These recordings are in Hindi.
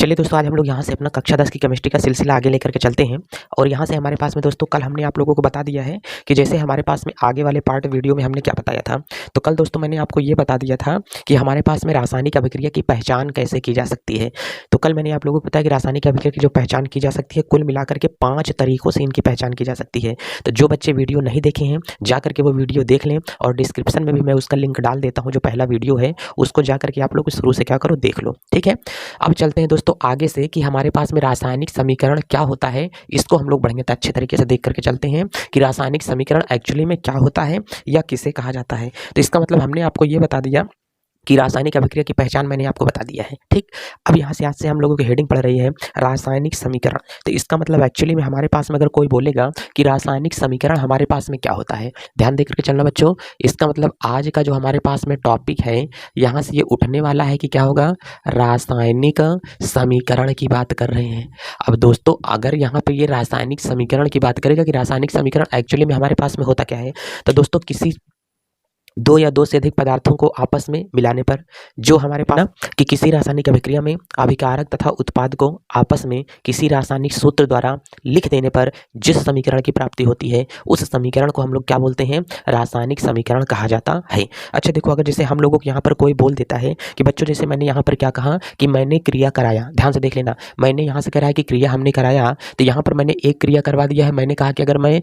चलिए दोस्तों, आज हम लोग यहाँ से अपना कक्षा 10 की केमिस्ट्री का सिलसिला आगे लेकर के चलते हैं। और यहाँ से हमारे पास में दोस्तों कल हमने आप लोगों को बता दिया है कि जैसे हमारे पास में आगे वाले पार्ट वीडियो में हमने क्या बताया था। तो कल दोस्तों मैंने आपको ये बता दिया था कि हमारे पास में रासायनिक अभिक्रिया की पहचान कैसे की जा सकती है। तो कल मैंने आप लोगों को बताया कि रासायनिक अभिक्रिया की जो पहचान की जा सकती है, कुल मिलाकर के 5 तरीकों से इनकी पहचान की जा सकती है। तो जो बच्चे वीडियो नहीं देखे हैं जा करके वो वीडियो देख लें, और डिस्क्रिप्शन में भी मैं उसका लिंक डाल देता हूँ। जो पहला वीडियो है उसको जा करके आप लोग शुरू से क्या करो, देख लो। ठीक है, अब चलते हैं दोस्तों आगे से कि हमारे पास में रासायनिक समीकरण क्या होता है। इसको हम लोग बढ़िया अच्छे तरीके से देख करके चलते हैं कि रासायनिक समीकरण एक्चुअली में क्या होता है या किसे कहा जाता है। तो इसका मतलब हमने आपको ये बता दिया कि रासायनिक अभिक्रिया की पहचान मैंने आपको बता दिया है। ठीक, अब यहाँ से आज से हम लोगों की हेडिंग पढ़ रही है रासायनिक समीकरण। तो इसका मतलब एक्चुअली में हमारे पास में अगर कोई बोलेगा कि रासायनिक समीकरण हमारे पास में क्या होता है, ध्यान दे करके चलना बच्चों। इसका मतलब आज का जो हमारे पास में टॉपिक है, यहाँ से ये उठने वाला है कि क्या होगा, रासायनिक समीकरण की बात कर रहे हैं। अब दोस्तों अगर यहाँ पे ये रासायनिक समीकरण की बात करेगा कि रासायनिक समीकरण एक्चुअली में हमारे पास में होता क्या है, तो दोस्तों किसी दो या दो से अधिक पदार्थों को आपस में मिलाने पर जो हमारे पास कि किसी रासायनिक अभिक्रिया में अभिकारक तथा उत्पाद को आपस में किसी रासायनिक सूत्र द्वारा लिख देने पर जिस समीकरण की प्राप्ति होती है, उस समीकरण को हम लोग क्या बोलते हैं, रासायनिक समीकरण कहा जाता है। अच्छा देखो, अगर जैसे हम लोगों को यहाँ पर कोई बोल देता है कि बच्चों जैसे मैंने यहाँ पर क्या कहा कि मैंने क्रिया कराया, ध्यान से देख लेना, मैंने यहाँ से कराया कि क्रिया हमने कराया, तो यहाँ पर मैंने एक क्रिया करवा दिया है। मैंने कहा कि अगर मैं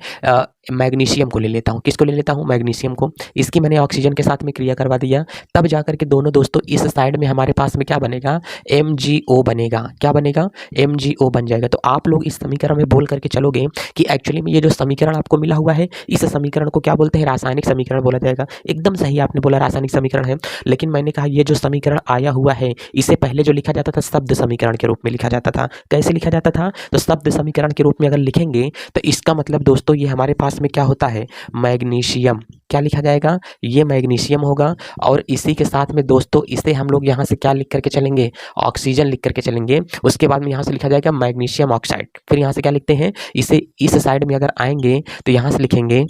मैग्नीशियम को ले लेता हूँ, किसको ले लेता हूँ, मैग्नीशियम को, इसकी मैंने ऑक्सीजन के साथ में क्रिया करवा दिया, तब जाकर के दोनों दोस्तों इस साइड में हमारे पास में क्या बनेगा, MgO बनेगा। क्या बनेगा, MgO बन जाएगा। तो आप लोग इस समीकरण में बोल करके चलोगे कि एक्चुअली में ये जो समीकरण आपको मिला हुआ है, इस समीकरण को क्या बोलते हैं, रासायनिक समीकरण बोला जाएगा। एकदम सही आपने बोला, रासायनिक समीकरण है। लेकिन मैंने कहा ये जो समीकरण आया हुआ है, इसे पहले जो लिखा जाता था शब्द समीकरण के रूप में लिखा जाता था। कैसे लिखा जाता था, तो शब्द समीकरण के रूप में अगर लिखेंगे तो इसका मतलब दोस्तों ये हमारे पास में क्या होता है, मैग्नीशियम। क्या लिखा जाएगा, ये मैग्नीशियम होगा। और इसी के साथ में दोस्तों इसे हम लोग यहाँ से क्या लिख करके चलेंगे, ऑक्सीजन लिख करके चलेंगे। उसके बाद में यहाँ से लिखा जाएगा मैग्नीशियम ऑक्साइड। फिर यहाँ से क्या लिखते हैं, इसे इस साइड में अगर आएंगे तो यहाँ से लिखेंगे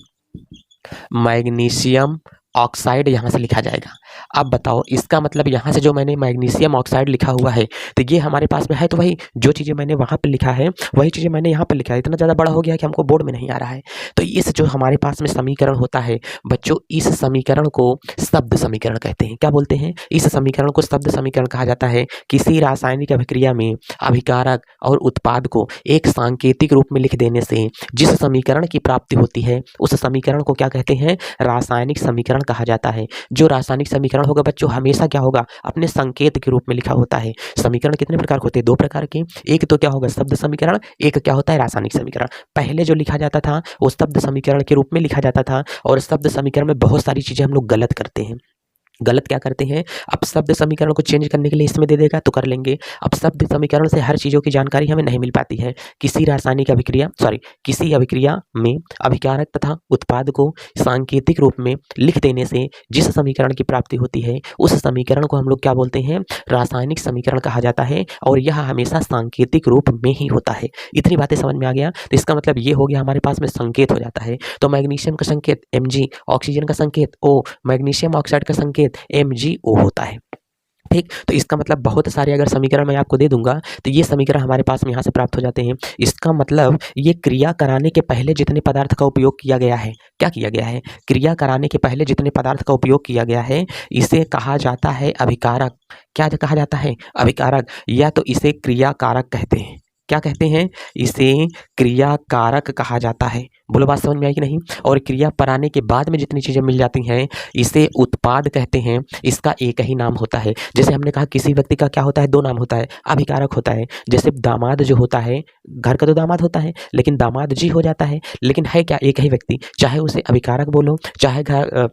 मैग्नीशियम ऑक्साइड, यहाँ से लिखा जाएगा। अब बताओ इसका मतलब यहाँ से जो मैंने मैग्नीशियम ऑक्साइड लिखा हुआ है, तो ये हमारे पास में है। तो वही जो चीज़ें मैंने वहाँ पे लिखा है वही चीज़ें मैंने यहाँ पे लिखा है। इतना ज़्यादा बड़ा हो गया कि हमको बोर्ड में नहीं आ रहा है। तो इस जो हमारे पास में समीकरण होता है बच्चों, इस समीकरण को शब्द समीकरण कहते हैं। क्या बोलते हैं, इस समीकरण को शब्द समीकरण कहा जाता है। किसी रासायनिक अभिक्रिया में अभिकारक और उत्पाद को एक सांकेतिक रूप में लिख देने से जिस समीकरण की प्राप्ति होती है, उस समीकरण को क्या कहते हैं, रासायनिक समीकरण कहा जाता है। जो रासायनिक समीकरण होगा बच्चों हमेशा क्या होगा, अपने संकेत के रूप में लिखा होता है। समीकरण कितने प्रकार के होते हैं, 2 प्रकार के। एक तो क्या होगा, शब्द समीकरण, एक क्या होता है, रासायनिक समीकरण। पहले जो लिखा जाता था वो शब्द समीकरण के रूप में लिखा जाता था, और शब्द समीकरण में बहुत सारी चीजें हम लोग गलत करते हैं। गलत क्या करते हैं, अब शब्द समीकरण को चेंज करने के लिए इसमें दे देगा तो कर लेंगे। अब शब्द समीकरण से हर चीज़ों की जानकारी हमें नहीं मिल पाती है। किसी रासायनिक अभिक्रिया किसी अभिक्रिया में अभिकारक तथा उत्पाद को सांकेतिक रूप में लिख देने से जिस समीकरण की प्राप्ति होती है, उस समीकरण को हम लोग क्या बोलते हैं, रासायनिक समीकरण कहा जाता है। और यह हमेशा सांकेतिक रूप में ही होता है। इतनी बातें समझ में आ गया। तो इसका मतलब ये हो गया हमारे पास में संकेत हो जाता है। तो मैग्नीशियम का संकेत Mg, ऑक्सीजन का संकेत O, मैग्नीशियम ऑक्साइड का संकेत MgO होता है। ठीक, तो इसका मतलब बहुत सारे अगर समीकरण मैं आपको दे दूंगा तो ये समीकरण हमारे पास में यहाँ से प्राप्त हो जाते हैं। इसका मतलब ये क्रिया कराने के पहले जितने पदार्थ का उपयोग किया गया है, क्या किया गया है, क्रिया कराने के पहले जितने पदार्थ का उपयोग किया गया है, इसे कहा जाता है अभिकारक। क्या कहा जाता है, अभिकारक, या तो इसे क्रियाकारक कहते हैं। क्या कहते हैं, इसे क्रियाकारक कहा जाता है। बोलो बात समझ में आई कि नहीं। और क्रिया कराने के बाद में जितनी चीज़ें मिल जाती हैं इसे उत्पाद कहते हैं। इसका एक ही नाम होता है। जैसे हमने कहा किसी व्यक्ति का क्या होता है, 2 नाम होता है, अभिकारक होता है। जैसे दामाद जो होता है, घर का तो दामाद होता है लेकिन दामाद जी हो जाता है, लेकिन है क्या, एक ही व्यक्ति। चाहे उसे अभिकारक बोलो, चाहे घर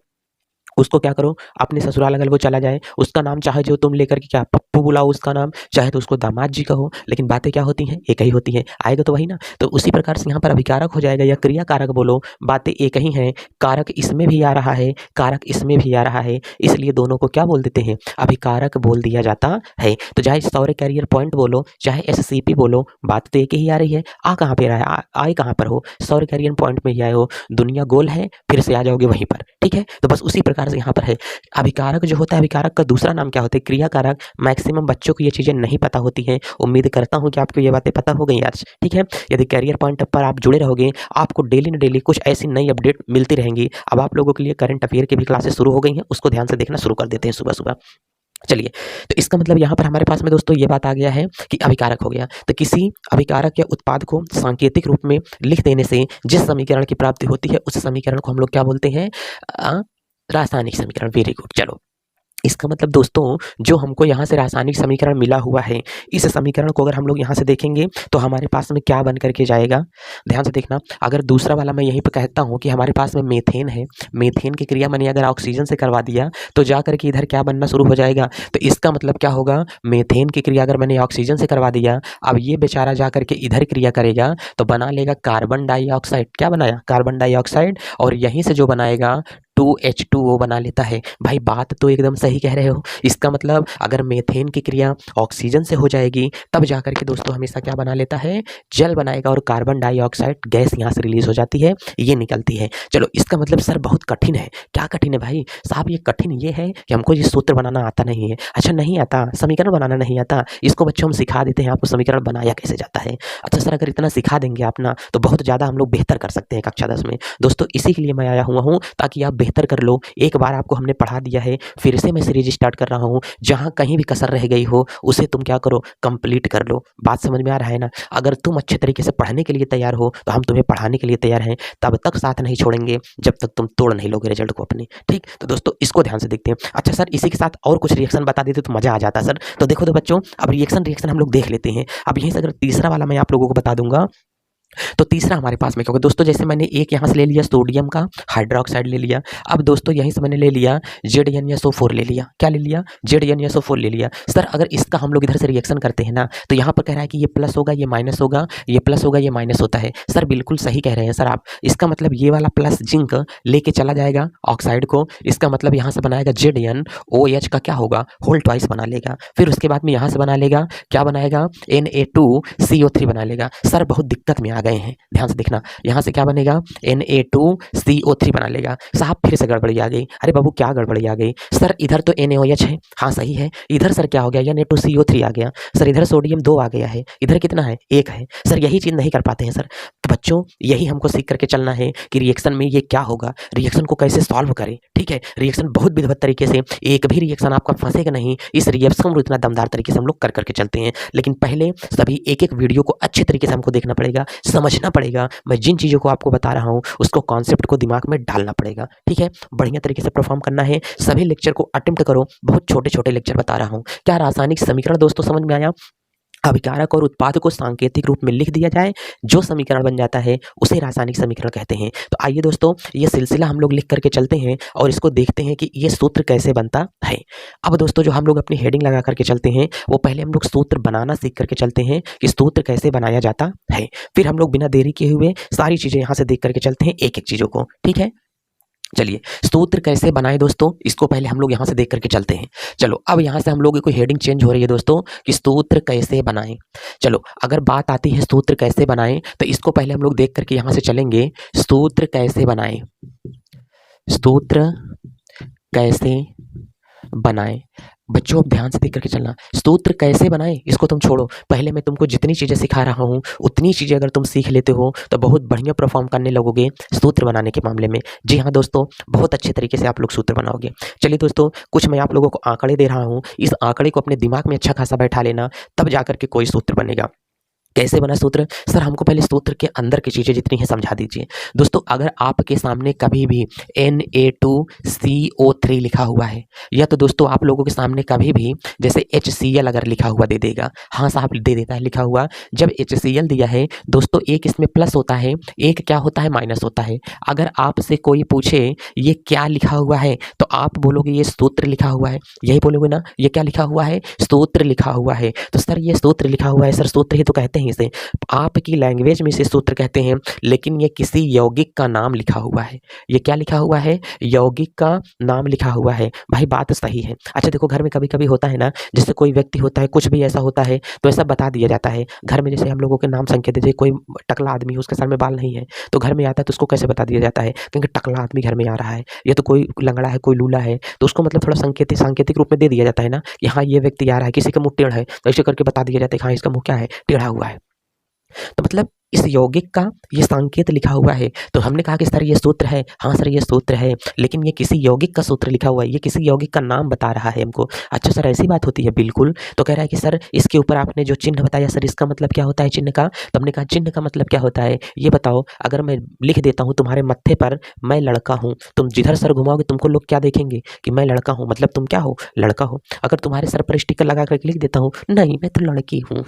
उसको क्या करो, अपने ससुराल अगर वो चला जाए, उसका नाम चाहे जो तुम लेकर के क्या पप्पू बुलाओ उसका नाम, चाहे तो उसको दामाद जी कहो, लेकिन बातें क्या होती हैं, एक ही होती हैं। आएगा तो वही ना। तो उसी प्रकार से यहाँ पर अभिकारक हो जाएगा या क्रिया कारक बोलो, बातें एक ही हैं। कारक इसमें भी आ रहा है, कारक इसमें भी आ रहा है, इसलिए दोनों को क्या बोल देते हैं, अभिकारक बोल दिया जाता है। तो चाहे सौर कैरियर पॉइंट बोलो, चाहे SCP बोलो, बात तो एक ही आ रही है। आ कहाँ पे रहा है, आए कहाँ पर हो, सौर कैरियर पॉइंट में ही आए हो। दुनिया गोल है, फिर से आ जाओगे वहीं पर। ठीक है, तो बस उसी प्रकार विचार यहाँ पर है। अभिकारक जो होता है, अभिकारक का दूसरा नाम क्या होता है? क्रियाकारक। मैक्सिमम बच्चों को ये चीज़ें नहीं पता होती हैं। उम्मीद करता हूँ कि आपको ये बातें पता हो गई आज, ठीक है। यदि करियर पॉइंट पर आप जुड़े रहोगे, आपको डेली न डेली कुछ ऐसी नई अपडेट मिलती रहेंगी। अब आप लोगों के लिए करंट अफेयर की भी क्लासेस शुरू हो गई हैं, उसको ध्यान से देखना शुरू कर देते हैं सुबह सुबह। चलिए, तो इसका मतलब यहाँ पर हमारे पास में दोस्तों ये बात आ गया है कि अभिकारक हो गया। तो किसी अभिकारक या उत्पाद को सांकेतिक रूप में लिख देने से जिस समीकरण की प्राप्ति होती है, उस समीकरण को हम लोग क्या बोलते हैं? रासायनिक समीकरण। Very good. चलो, इसका मतलब दोस्तों जो हमको यहाँ से रासायनिक समीकरण मिला हुआ है, इस समीकरण को अगर हम लोग यहाँ से देखेंगे तो हमारे पास में क्या बन करके जाएगा? ध्यान से देखना। अगर दूसरा वाला मैं यहीं पर कहता हूँ कि हमारे पास में मेथेन है, मेथेन की क्रिया मैंने अगर ऑक्सीजन से करवा दिया तो जा करके इधर क्या बनना शुरू हो जाएगा? तो इसका मतलब क्या होगा? मेथेन की क्रिया अगर मैंने ऑक्सीजन से करवा दिया, अब ये बेचारा जा करके इधर क्रिया करेगा तो बना लेगा कार्बन डाइऑक्साइड। क्या बनाया? Carbon dioxide. और यहीं से जो बनाएगा 2H2O बना लेता है। भाई बात तो एकदम सही कह रहे हो। इसका मतलब अगर मेथेन की क्रिया ऑक्सीजन से हो जाएगी तब जाकर के दोस्तों हमेशा क्या बना लेता है? जल बनाएगा और कार्बन डाइऑक्साइड गैस यहाँ से रिलीज हो जाती है, ये निकलती है। चलो, इसका मतलब सर बहुत कठिन है। क्या कठिन है भाई साहब? ये कठिन ये है कि हमको ये सूत्र बनाना आता नहीं है। अच्छा, नहीं आता, समीकरण बनाना नहीं आता, इसको बच्चों हम सिखा देते हैं आपको समीकरण बनाया कैसे जाता है। अच्छा सर, अगर इतना सिखा देंगे आप ना तो बहुत ज़्यादा हम लोग बेहतर कर सकते हैं कक्षा 10 में। दोस्तों इसी के लिए मैं आया हुआ हूँ ताकि आप बेहतर कर लो। एक बार आपको हमने पढ़ा दिया है, फिर से मैं सीरीज स्टार्ट कर रहा हूँ। जहां कहीं भी कसर रह गई हो उसे तुम क्या करो? कंप्लीट कर लो। बात समझ में आ रहा है ना? अगर तुम अच्छे तरीके से पढ़ने के लिए तैयार हो तो हम तुम्हें पढ़ाने के लिए तैयार हैं। तब तक साथ नहीं छोड़ेंगे जब तक तुम तोड़ नहीं लोगे रिजल्ट को अपने। ठीक, तो दोस्तों इसको ध्यान से देखते हैं। अच्छा सर, इसी के साथ और कुछ रिएक्शन बता देते तो मजा आ जाता सर। तो देखो तो बच्चों, अब रिएक्शन हम लोग देख लेते हैं। अब यहीं से अगर तीसरा वाला मैं आप लोगों को बता दूंगा तो तीसरा हमारे पास में क्या होगा दोस्तों? जैसे मैंने एक यहाँ से ले लिया सोडियम का हाइड्रोक्साइड ले लिया। अब दोस्तों यहीं से मैंने ले लिया ZnSO4 ले लिया। क्या ले लिया? ZnSO4 ले लिया। सर अगर इसका हम लोग इधर से रिएक्शन करते हैं ना तो यहाँ पर कह रहा है कि ये प्लस होगा, ये माइनस होगा, ये प्लस होगा, ये माइनस होता है। सर बिल्कुल सही कह रहे हैं सर आप। इसका मतलब ये वाला प्लस जिंक लेके चला जाएगा ऑक्साइड को। इसका मतलब यहाँ से बनाएगा ZnOH का क्या होगा? होल ट्वाइस बना लेगा। फिर उसके बाद में यहाँ से बना लेगा, क्या बनाएगा? Na2CO3 बना लेगा। सर बहुत दिक्कत में आ गए हैं, ध्यान से देखना। यहाँ से क्या बनेगा? Na2CO3 बना लेगा। साहब फिर से गड़बड़ी आ गई। अरे बाबू क्या गड़बड़ी आ गई? सर इधर तो NaOH है, हाँ सही है। इधर सर क्या हो गया? Na2CO3 आ गया। सर इधर सोडियम 2 आ गया है, इधर कितना है? 1 है। सर यही चीज़ नहीं कर पाते हैं सर। तो बच्चों यही हमको सीख करके चलना है कि रिएक्शन में ये क्या होगा, रिएक्शन को कैसे सॉल्व करें। ठीक है, रिएक्शन बहुत विधिवत तरीके से, एक भी रिएक्शन आपका फंसेगा नहीं। इस रिएक्शन को इतना दमदार तरीके से हम लोग कर करके चलते हैं। लेकिन पहले सभी एक एक वीडियो को अच्छे तरीके से हमको देखना पड़ेगा, समझना पड़ेगा। मैं जिन चीज़ों को आपको बता रहा हूँ उसको कॉन्सेप्ट को दिमाग में डालना पड़ेगा। ठीक है, बढ़िया तरीके से परफॉर्म करना है। सभी लेक्चर को अटेम्प्ट करो। बहुत छोटे छोटे लेक्चर बता रहा हूँ। क्या रासायनिक समीकरण दोस्तों समझ में आया? अभिकारक और उत्पाद को सांकेतिक रूप में लिख दिया जाए, जो समीकरण बन जाता है उसे रासायनिक समीकरण कहते हैं। तो आइए दोस्तों ये सिलसिला हम लोग लिख करके चलते हैं और इसको देखते हैं कि ये सूत्र कैसे बनता है। अब दोस्तों जो हम लोग अपनी हेडिंग लगा करके चलते हैं वो पहले हम लोग सूत्र बनाना सीख करके चलते हैं कि सूत्र कैसे बनाया जाता है। फिर हम लोग बिना देरी किए हुए सारी चीज़ें यहाँ से देख करके चलते हैं एक एक चीज़ों को। ठीक है, चलिए सूत्र कैसे बनाए दोस्तों, इसको पहले हम लोग यहाँ से देख करके चलते हैं। चलो अब यहाँ से हम लोग की हेडिंग चेंज हो रही है दोस्तों कि सूत्र कैसे बनाएं। चलो अगर बात आती है सूत्र कैसे बनाएं तो इसको पहले हम लोग देख करके यहाँ से चलेंगे। सूत्र कैसे बनाएं, सूत्र कैसे बनाएं। बच्चों अब ध्यान से देख करके चलना। सूत्र कैसे बनाएं इसको तुम छोड़ो, पहले मैं तुमको जितनी चीज़ें सिखा रहा हूँ उतनी चीज़ें अगर तुम सीख लेते हो तो बहुत बढ़िया परफॉर्म करने लगोगे सूत्र बनाने के मामले में। जी हाँ दोस्तों, बहुत अच्छे तरीके से आप लोग सूत्र बनाओगे। चलिए दोस्तों, कुछ मैं आप लोगों को आंकड़े दे रहा हूँ, इस आंकड़े को अपने दिमाग में अच्छा खासा बैठा लेना, तब जा करके कोई सूत्र बनेगा। कैसे बना सूत्र? सर हमको पहले सूत्र के अंदर की चीज़ें जितनी हैं समझा दीजिए। दोस्तों अगर आपके सामने कभी भी Na2CO3 लिखा हुआ है या तो दोस्तों आप लोगों के सामने कभी भी जैसे HCl अगर लिखा हुआ दे देगा, हाँ साहब दे देता है लिखा हुआ। जब HCl दिया है दोस्तों, एक इसमें प्लस होता है, एक क्या होता है? माइनस होता है। अगर आपसे कोई पूछे ये क्या लिखा हुआ है तो आप बोलोगे ये सूत्र लिखा हुआ है, यही बोलोगे ना। ये क्या लिखा हुआ है? सूत्र लिखा हुआ है। तो सर ये सूत्र लिखा हुआ है, सर सूत्र ही तो कहते हैं नहीं इसे, आपकी लैंग्वेज में इसे सूत्र कहते हैं, लेकिन ये किसी यौगिक का नाम लिखा हुआ है। ये क्या लिखा हुआ है? यौगिक का नाम लिखा हुआ है। भाई बात सही है। अच्छा देखो, घर में कभी-कभी होता है ना, जैसे कोई व्यक्ति होता है, कुछ भी ऐसा होता है तो ऐसा बता दिया जाता है। घर में जैसे हम लोगों के नाम संकेत, जैसे कोई टकला आदमी है, उसके सर में बाल नहीं है, तो घर में आता है तो उसको कैसे बता दिया जाता है? क्योंकि टकला आदमी घर में आ रहा है, या तो कोई लंगड़ा है, कोई लूला है, तो उसको मतलब थोड़ा सांकेतिक रूप में दे दिया जाता है ना कि हाँ, ये व्यक्ति आ रहा है, किसी का मुँह टेढ़ है, तो ऐसे करके बता दिया जाता है कि हाँ, इसका मुँह क्या है? टेढ़ा हुआ है। तो मतलब इस यौगिक का ये संकेत लिखा हुआ है। तो हमने कहा कि सर ये सूत्र है। हाँ सर ये सूत्र है, लेकिन ये किसी यौगिक का सूत्र लिखा हुआ है, ये किसी यौगिक का नाम बता रहा है हमको। अच्छा सर ऐसी बात होती है? बिल्कुल। तो कह रहा है कि सर इसके ऊपर आपने जो चिन्ह बताया, सर इसका मतलब क्या होता है चिन्ह का? तो हमने कहा चिन्ह का मतलब क्या होता है ये बताओ। अगर मैं लिख देता हूँ तुम्हारे मत्थे पर मैं लड़का हूँ, तुम जिधर सर घुमाओगे तुमको लोग क्या देखेंगे? कि मैं लड़का हूँ, मतलब तुम क्या हो? लड़का हो। अगर तुम्हारे सर पर स्टिकर लगा करके लिख देता हूँ नहीं मैं तो लड़की हूँ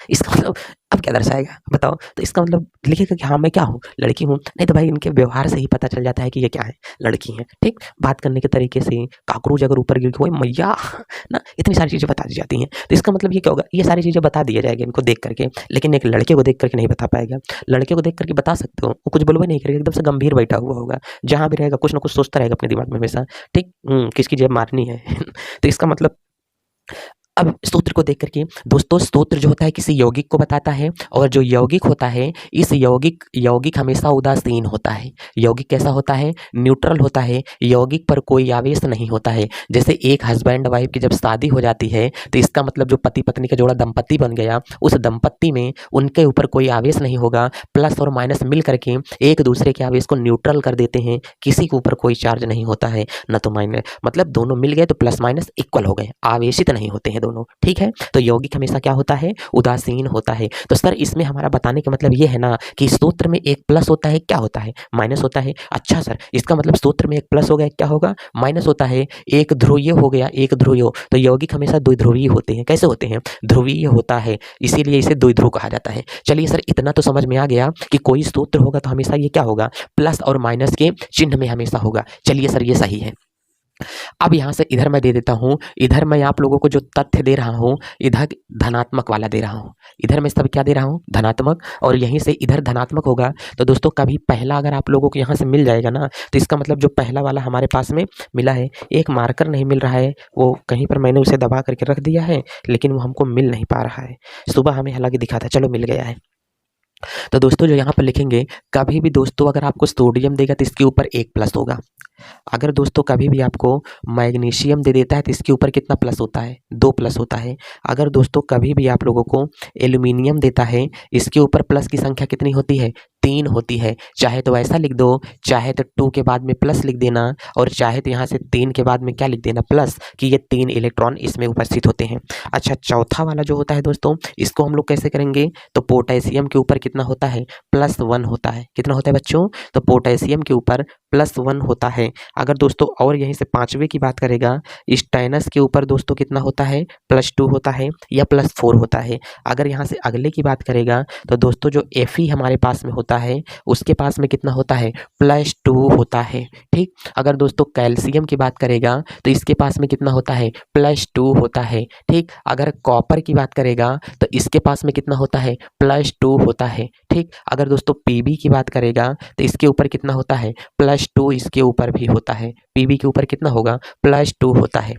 इसका मतलब अब क्या दर्शाएगा बताओ? तो इसका मतलब लिखेगा कि हाँ मैं क्या हूँ? लड़की हूँ। नहीं तो भाई इनके व्यवहार से ही पता चल जाता है कि ये क्या है? लड़की हैं। ठीक, बात करने के तरीके से, कॉकरोच अगर ऊपर गिर के ओए मैया ना, इतनी सारी चीज़ें बता दी जाती हैं। तो इसका मतलब ये क्या होगा? ये सारी चीज़ें बता दिया जाएगा इनको देख करके, लेकिन एक लड़के को देख करके नहीं बता पाएगा। लड़के को देख करके बता सकते हो, वो कुछ बोलबे नहीं करेगा, एकदम से गंभीर बैठा हुआ होगा। जहाँ भी रहेगा कुछ ना कुछ सोचता रहेगा अपने दिमाग में हमेशा। ठीक, किसकी जेब मारनी है तो इसका मतलब अब स्तोत्र को देख करके दोस्तों, स्तोत्र जो होता है किसी यौगिक को बताता है, और जो यौगिक होता है, इस यौगिक हमेशा उदासीन होता है। यौगिक कैसा होता है? न्यूट्रल होता है। यौगिक पर कोई आवेश नहीं होता है। जैसे एक हस्बैंड वाइफ की जब शादी हो जाती है तो इसका मतलब जो पति पत्नी का जोड़ा दंपत्ति बन गया, उस दंपत्ति में उनके ऊपर कोई आवेश नहीं होगा। प्लस और माइनस मिल करके एक दूसरे के आवेश को न्यूट्रल कर देते हैं। किसी के ऊपर कोई चार्ज नहीं होता है, न तो माइनस, मतलब दोनों मिल गए तो प्लस माइनस इक्वल हो गए, आवेशित नहीं होते हैं दोनों। ठीक है, तो यौगिक हमेशा क्या होता है? उदासीन होता है। तो सर इसमें हमारा बताने का मतलब ये है ना कि स्तोत्र में एक प्लस होता है, क्या होता है? माइनस होता है। अच्छा सर इसका मतलब स्तोत्र में एक प्लस हो गया, क्या होगा? माइनस होता है। एक ध्रुवीय हो गया, एक ध्रुवीय। तो यौगिक हमेशा द्विध्रुवीय होते हैं। कैसे होते हैं? ध्रुवीय होता है, इसीलिए इसे द्विध्रुव कहा जाता है। चलिए सर इतना तो समझ में आ गया कि कोई स्तोत्र होगा तो हमेशा ये क्या होगा? प्लस और माइनस के चिन्ह में हमेशा होगा। चलिए सर ये सही है। अब यहाँ से इधर मैं दे देता हूँ, इधर मैं आप लोगों को जो तथ्य दे रहा हूँ, इधर धनात्मक वाला दे रहा हूँ। इधर मैं सब क्या दे रहा हूँ? धनात्मक, और यहीं से इधर धनात्मक होगा। तो दोस्तों कभी पहला अगर आप लोगों को यहाँ से मिल जाएगा ना, तो इसका मतलब जो पहला वाला हमारे पास में मिला है, एक मार्कर नहीं मिल रहा है, वो कहीं पर मैंने उसे दबा करके रख दिया है, लेकिन वो हमको मिल नहीं पा रहा है। सुबह हमें हालांकि दिखा था, चलो मिल गया है। तो दोस्तों जो यहाँ पर लिखेंगे, कभी भी दोस्तों अगर आपको सोडियम देगा तो इसके ऊपर एक प्लस होगा। अगर दोस्तों कभी भी आपको मैग्नीशियम दे देता है तो इसके ऊपर कितना प्लस होता है? 2 प्लस होता है। अगर दोस्तों कभी भी आप लोगों को एल्यूमिनियम देता है, इसके ऊपर प्लस की संख्या कितनी होती है? 3 होती है। चाहे तो ऐसा लिख दो, चाहे तो 2 के बाद में प्लस लिख देना, और चाहे तो यहाँ से 3 के बाद में क्या लिख देना? प्लस, कि ये 3 इलेक्ट्रॉन इसमें उपस्थित होते हैं। अच्छा चौथा वाला जो होता है दोस्तों, इसको हम लोग कैसे करेंगे? तो पोटेशियम के ऊपर कितना होता है? +1 होता है। कितना होता है बच्चों? तो पोटेशियम के ऊपर +1 होता है। अगर दोस्तों और यहीं से 5वें की बात करेगा, स्टेनस के ऊपर दोस्तों कितना होता है? +2 होता है या +4 होता है। अगर यहाँ से अगले की बात करेगा तो दोस्तों जो Fe हमारे पास में होता है, उसके पास में कितना होता है? +2 होता है। ठीक, अगर दोस्तों कैल्शियम की बात करेगा तो इसके पास में कितना होता है? +2 होता है। ठीक, अगर कॉपर की बात करेगा तो इसके पास में कितना होता है? +2 होता है। ठीक, अगर दोस्तों Pb की बात करेगा तो इसके ऊपर कितना होता है? +2 इसके ऊपर भी होता है। Pb के ऊपर कितना होगा? +2 होता है।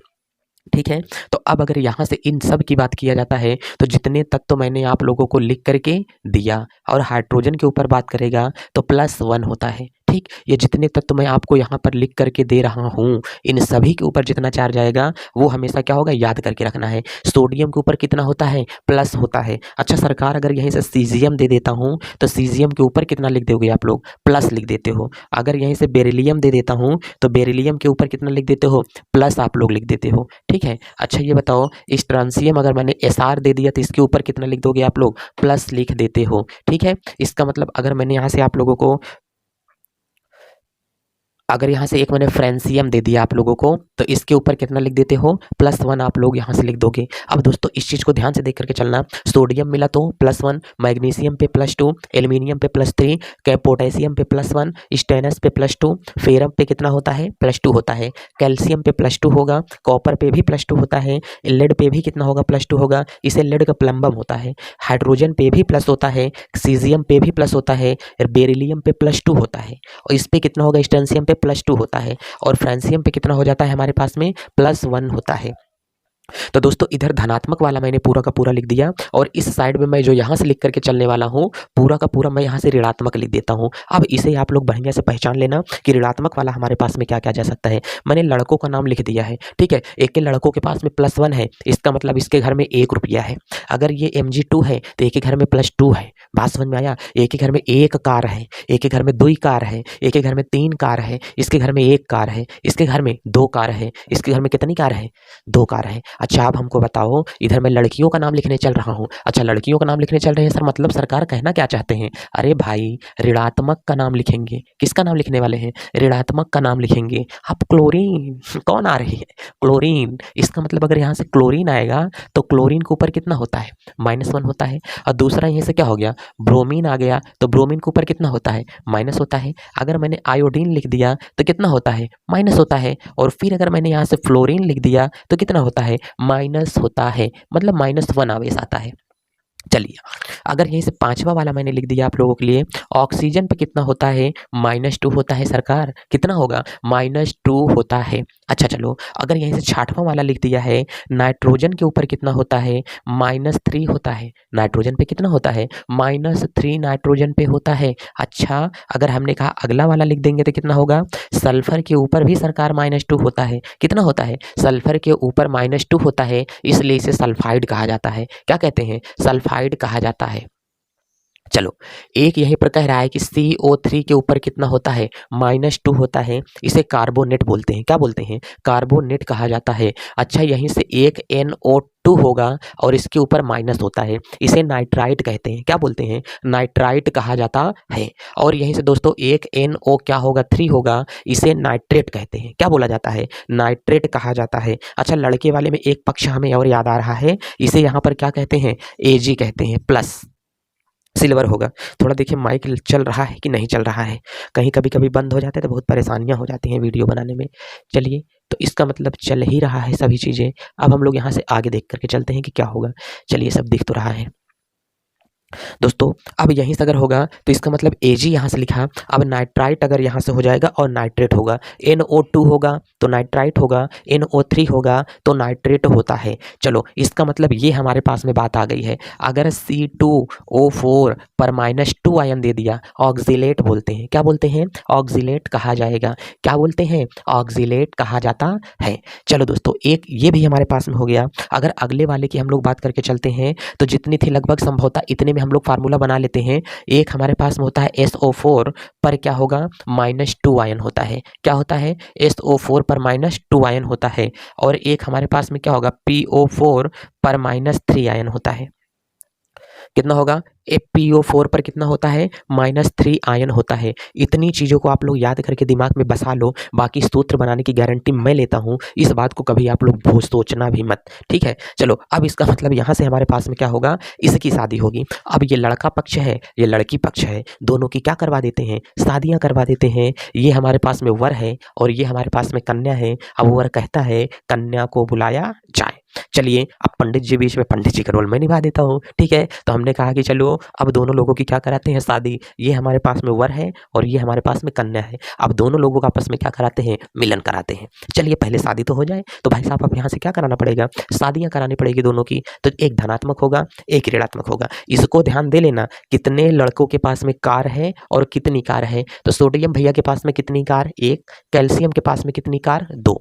ठीक है, तो अब अगर यहाँ से इन सब की बात किया जाता है तो जितने तत्व तो मैंने आप लोगों को लिख करके दिया, और हाइड्रोजन के ऊपर बात करेगा तो +1 होता है। ठीक, ये जितने तत्व मैं आपको यहाँ पर लिख करके दे रहा हूँ, इन सभी के ऊपर जितना चार्ज आएगा वो हमेशा क्या होगा? याद करके रखना है। सोडियम के ऊपर कितना होता है? प्लस होता है। अच्छा सरकार अगर यहीं से सीजियम दे देता हूँ तो सीजियम के ऊपर कितना लिख दोगे आप लोग? प्लस लिख देते हो। अगर यहीं से बेरिलियम दे देता हूँ तो बेरिलियम के ऊपर कितना लिख देते हो? प्लस आप लोग लिख देते हो। ठीक है, अच्छा ये बताओ, स्ट्रांसियम अगर मैंने Sr दे दिया तो इसके ऊपर कितना लिख दोगे आप लोग? प्लस लिख देते हो। ठीक है, इसका मतलब अगर मैंने यहाँ से आप लोगों को अगर यहाँ से एक मैंने फ्रेंसियम दे दिया आप लोगों को, तो इसके ऊपर कितना लिख देते हो, +1 आप लोग यहाँ से लिख दोगे। अब दोस्तों इस चीज़ को ध्यान से देख करके चलना। सोडियम मिला तो +1, मैग्नीशियम पे +2, एल्यूमिनियम पे +3, पोटेशियम पे +1, स्टेनस पे +2, फेरम पे कितना होता है, +2 होता है, कैल्शियम पे +2 होगा, कॉपर पे भी +2 होता है, लेड पे भी कितना होगा, +2 होगा, इसे लेड का प्लम्बम होता है। हाइड्रोजन पे भी प्लस होता है, सीजियम पे भी प्लस होता है, बेरिलियम पे +2 होता है, और इस पे कितना होगा, स्टेंसियम पे +2 होता है, और फ्रांसियम पे कितना हो जाता है हमारे पास में, +1 होता है। तो दोस्तों इधर धनात्मक वाला मैंने पूरा का पूरा लिख दिया, और इस साइड में मैं जो यहाँ से लिख करके चलने वाला हूँ पूरा का पूरा मैं यहाँ से ऋणात्मक लिख देता हूँ। अब इसे आप लोग बढ़िया से पहचान लेना कि ऋणात्मक वाला हमारे पास में क्या क्या जा सकता है। मैंने लड़कों का नाम लिख दिया है, ठीक है। एक के लड़कों के पास में +1 है, इसका मतलब इसके घर में 1 रुपया है। अगर ये Mg2 है तो एक के घर में +2 है। बात समझ में आया। एक के घर में 1 कार है, एक के घर में 2 कार है, एक के घर में 3 कार है, इसके घर में 1 कार है, इसके घर में 2 कार है, इसके घर में कितनी कार है, 2 कार है। अच्छा अब हमको बताओ, इधर मैं लड़कियों का नाम लिखने चल रहा हूँ। अच्छा लड़कियों का नाम लिखने चल रहे हैं सर, मतलब सरकार कहना क्या चाहते हैं? अरे भाई ऋणात्मक का नाम लिखेंगे। किसका नाम लिखने वाले हैं? ऋणात्मक का नाम लिखेंगे। अब क्लोरीन कौन आ रही है? क्लोरीन। इसका मतलब अगर यहाँ से क्लोरीन आएगा तो क्लोरीन के ऊपर कितना होता है, -1 होता है। और दूसरा यहीं से क्या हो गया, ब्रोमीन आ गया, तो ब्रोमीन के ऊपर कितना होता है, माइनस होता है। अगर मैंने आयोडीन लिख दिया तो कितना होता है, माइनस होता है। और फिर अगर मैंने यहाँ से फ्लोरीन लिख दिया तो कितना होता है, माइनस होता है, मतलब -1 आवेश आता है। चलिए अगर यहीं से 5वां वाला मैंने लिख दिया आप लोगों के लिए, ऑक्सीजन पे कितना होता है, -2 होता है सरकार। कितना होगा, -2 होता है। अच्छा चलो अगर यहीं से 6वां वाला लिख दिया है, नाइट्रोजन के ऊपर कितना होता है, -3 होता है। नाइट्रोजन पे कितना होता है, -3 नाइट्रोजन पे होता है। अच्छा अगर हमने कहा अगला वाला लिख देंगे तो कितना होगा, सल्फर के ऊपर भी सरकार -2 होता है। कितना होता है, सल्फर के ऊपर -2 होता है, इसलिए इसे सल्फाइड कहा जाता है। क्या कहते हैं, सल्फाइड कहा जाता है। चलो एक यहीं पर कह रहा है कि CO3 के ऊपर कितना होता है, -2 होता है, इसे कार्बोनेट बोलते हैं। क्या बोलते हैं, कार्बोनेट कहा जाता है। अच्छा यहीं से एक NO2 होगा और इसके ऊपर माइनस होता है, इसे नाइट्राइट कहते हैं। क्या बोलते हैं, नाइट्राइट कहा जाता है। और यहीं से दोस्तों एक NO क्या होगा, 3 होगा, इसे नाइट्रेट कहते हैं। क्या बोला जाता है, नाइट्रेट कहा जाता है। अच्छा लड़के वाले में एक पक्ष हमें और याद आ रहा है, इसे यहाँ पर क्या कहते हैं, Ag कहते हैं, प्लस सिल्वर होगा। थोड़ा देखिए माइक चल रहा है कि नहीं चल रहा है, कहीं कभी कभी बंद हो जाता है तो बहुत परेशानियां हो जाती हैं वीडियो बनाने में। चलिए तो इसका मतलब चल ही रहा है सभी चीज़ें। अब हम लोग यहाँ से आगे देख करके चलते हैं कि क्या होगा। चलिए सब दिख तो रहा है दोस्तों। अब यहीं से अगर होगा तो इसका मतलब Ag यहाँ से लिखा। अब नाइट्राइट अगर यहाँ से हो जाएगा और नाइट्रेट होगा, NO2 होगा तो नाइट्राइट होगा, NO3 होगा तो नाइट्रेट होता है। चलो इसका मतलब ये हमारे पास में बात आ गई है। अगर C2O4 पर -2 आयन दे दिया, ऑक्जिलेट बोलते हैं। क्या बोलते हैं, ऑक्जिलेट कहा जाएगा। क्या बोलते हैं, ऑक्जिलेट कहा जाता है। चलो दोस्तों एक ये भी हमारे पास में हो गया। अगर अगले वाले की हम लोग बात करके चलते हैं तो जितनी थी लगभग संभवतः इतने में हम लोग फार्मूला बना लेते हैं। एक हमारे पास में होता है SO4 पर क्या होगा, -2 आयन होता है। क्या होता है, SO4 पर -2 आयन होता है। और एक हमारे पास में क्या होगा, PO4 पर -3 आयन होता है। कितना होगा, PO4 पर कितना होता है, -3 आयन होता है। इतनी चीज़ों को आप लोग याद करके दिमाग में बसा लो, बाकी सूत्र बनाने की गारंटी मैं लेता हूँ। इस बात को कभी आप लोग भूल सोचना भी मत, ठीक है। चलो अब इसका मतलब यहाँ से हमारे पास में क्या होगा, इसकी शादी होगी। अब ये लड़का पक्ष है, ये लड़की पक्ष है, दोनों की क्या करवा देते हैं, शादियाँ करवा देते हैं। ये हमारे पास में वर है और ये हमारे पास में कन्या है। अब वर कहता है कन्या को बुलाया जाए। चलिए अब पंडित जी बीच में, पंडित जी का रोल मैं निभा देता हूँ, ठीक है। तो हमने कहा कि चलो अब दोनों लोगों की क्या कराते हैं, शादी। ये हमारे पास में वर है और ये हमारे पास में कन्या है। अब दोनों लोगों का आपस में क्या कराते हैं, मिलन कराते हैं। चलिए पहले शादी तो हो जाए। तो भाई साहब अब यहाँ से क्या कराना पड़ेगा, शादियाँ करानी पड़ेगी दोनों की। तो एक धनात्मक होगा, एक ऋणात्मक होगा। इसको ध्यान दे लेना, कितने लड़कों के पास में कार है और कितनी कार है। तो सोडियम भैया के पास में कितनी कार, 1। कैल्शियम के पास में कितनी कार, 2।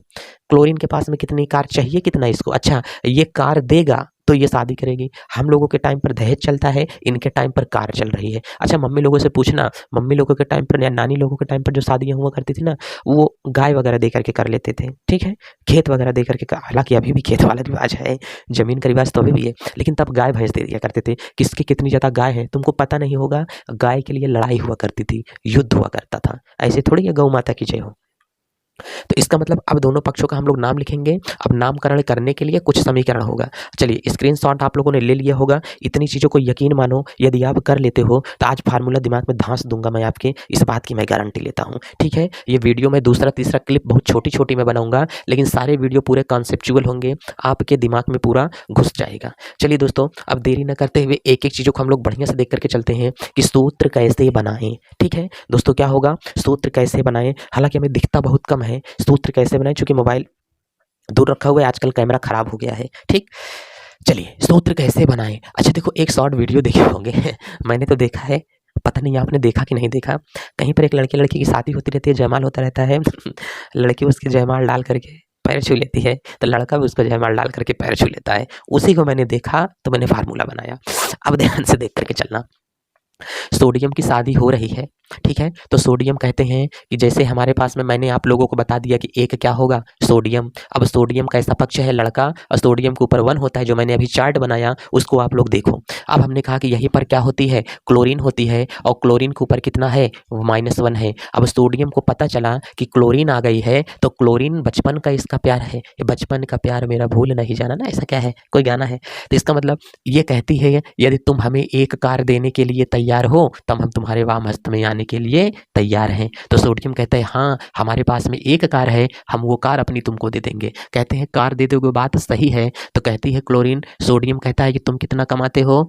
क्लोरीन के पास में कितनी कार चाहिए, कितना इसको। अच्छा ये कार देगा तो ये शादी करेगी। हम लोगों के टाइम पर दहेज चलता है, इनके टाइम पर कार चल रही है। अच्छा मम्मी लोगों से पूछना, मम्मी लोगों के टाइम पर या नानी लोगों के टाइम पर जो शादियाँ हुआ करती थी ना, वो गाय वगैरह दे करके कर लेते थे, ठीक है। खेत वगैरह दे करके, हालांकि अभी भी खेत वाला रिवाज है, जमीन का रिवाज तो अभी भी है, लेकिन तब गाय भैंस दे दिया करते थे। किसकी कितनी ज़्यादा गाय है तुमको पता नहीं होगा, गाय के लिए लड़ाई हुआ करती थी, युद्ध हुआ करता था। ऐसे थोड़ी है गौ माता की जय हो। तो इसका मतलब अब दोनों पक्षों का हम लोग नाम लिखेंगे। अब नामकरण करने के लिए कुछ समीकरण होगा। चलिए स्क्रीनशॉट आप लोगों ने ले लिया होगा। इतनी चीज़ों को यकीन मानो, यदि आप कर लेते हो तो आज फार्मूला दिमाग में धांस दूंगा मैं आपके, इस बात की मैं गारंटी लेता हूँ। ठीक है, ये वीडियो में दूसरा तीसरा क्लिप बहुत छोटी छोटी मैं बनाऊंगा, लेकिन सारे वीडियो पूरे कॉन्सेप्चुअल होंगे, आपके दिमाग में पूरा घुस जाएगा। चलिए दोस्तों, अब देरी न करते हुए एक एक चीज़ों को हम लोग बढ़िया से देख करके चलते हैं कि सूत्र कैसे बनाएं। ठीक है दोस्तों, क्या होगा, सूत्र कैसे बनाएं। हालांकि हमें दिखता बहुत कम है, सूत्र कैसे बनाएं, क्योंकि मोबाइल दूर रखा हुआ है, आजकल कैमरा खराब हो गया है। ठीक, चलिए सूत्र कैसे बनाएं। अच्छा देखो, एक शॉर्ट वीडियो देखे होंगे मैंने तो देखा है, पता नहीं आपने देखा कि नहीं देखा। कहीं पर एक लड़के लड़की की शादी होती रहती है, जयमाल होता रहता है लड़की उसकी जयमाल डाल करके पैर छू लेती है, तो लड़का भी उसका जयमाल डाल करके पैर छू लेता है। उसी को मैंने देखा तो मैंने फार्मूला बनाया। अब ध्यान से देख करके चलना। सोडियम की शादी हो रही है, ठीक है, तो सोडियम कहते हैं कि जैसे हमारे पास में मैंने आप लोगों को बता दिया कि एक क्या होगा, सोडियम। अब सोडियम कैसा पक्ष है, लड़का, और सोडियम के ऊपर 1 होता है, जो मैंने अभी चार्ट बनाया उसको आप लोग देखो। अब हमने कहा कि यहीं पर क्या होती है, क्लोरीन होती है, और क्लोरीन के ऊपर कितना है, -1 है। अब सोडियम को पता चला कि क्लोरीन आ गई है, तो क्लोरीन बचपन का इसका प्यार है, ये बचपन का प्यार मेरा भूल नहीं जाना ना, ऐसा क्या है, कोई गाना है। तो इसका मतलब ये कहती है, यदि तुम हमें एक कार देने के लिए तैयार हो, तब हम तुम्हारे वाम हस्त में आने के लिए तैयार हैं। तो सोडियम कहता है हाँ, हमारे पास में एक कार है, हम वो कार अपनी तुमको दे देंगे। कहते हैं कार दे दोगे, बात सही है। तो कहती है क्लोरीन, सोडियम कहता है कि तुम कितना कमाते हो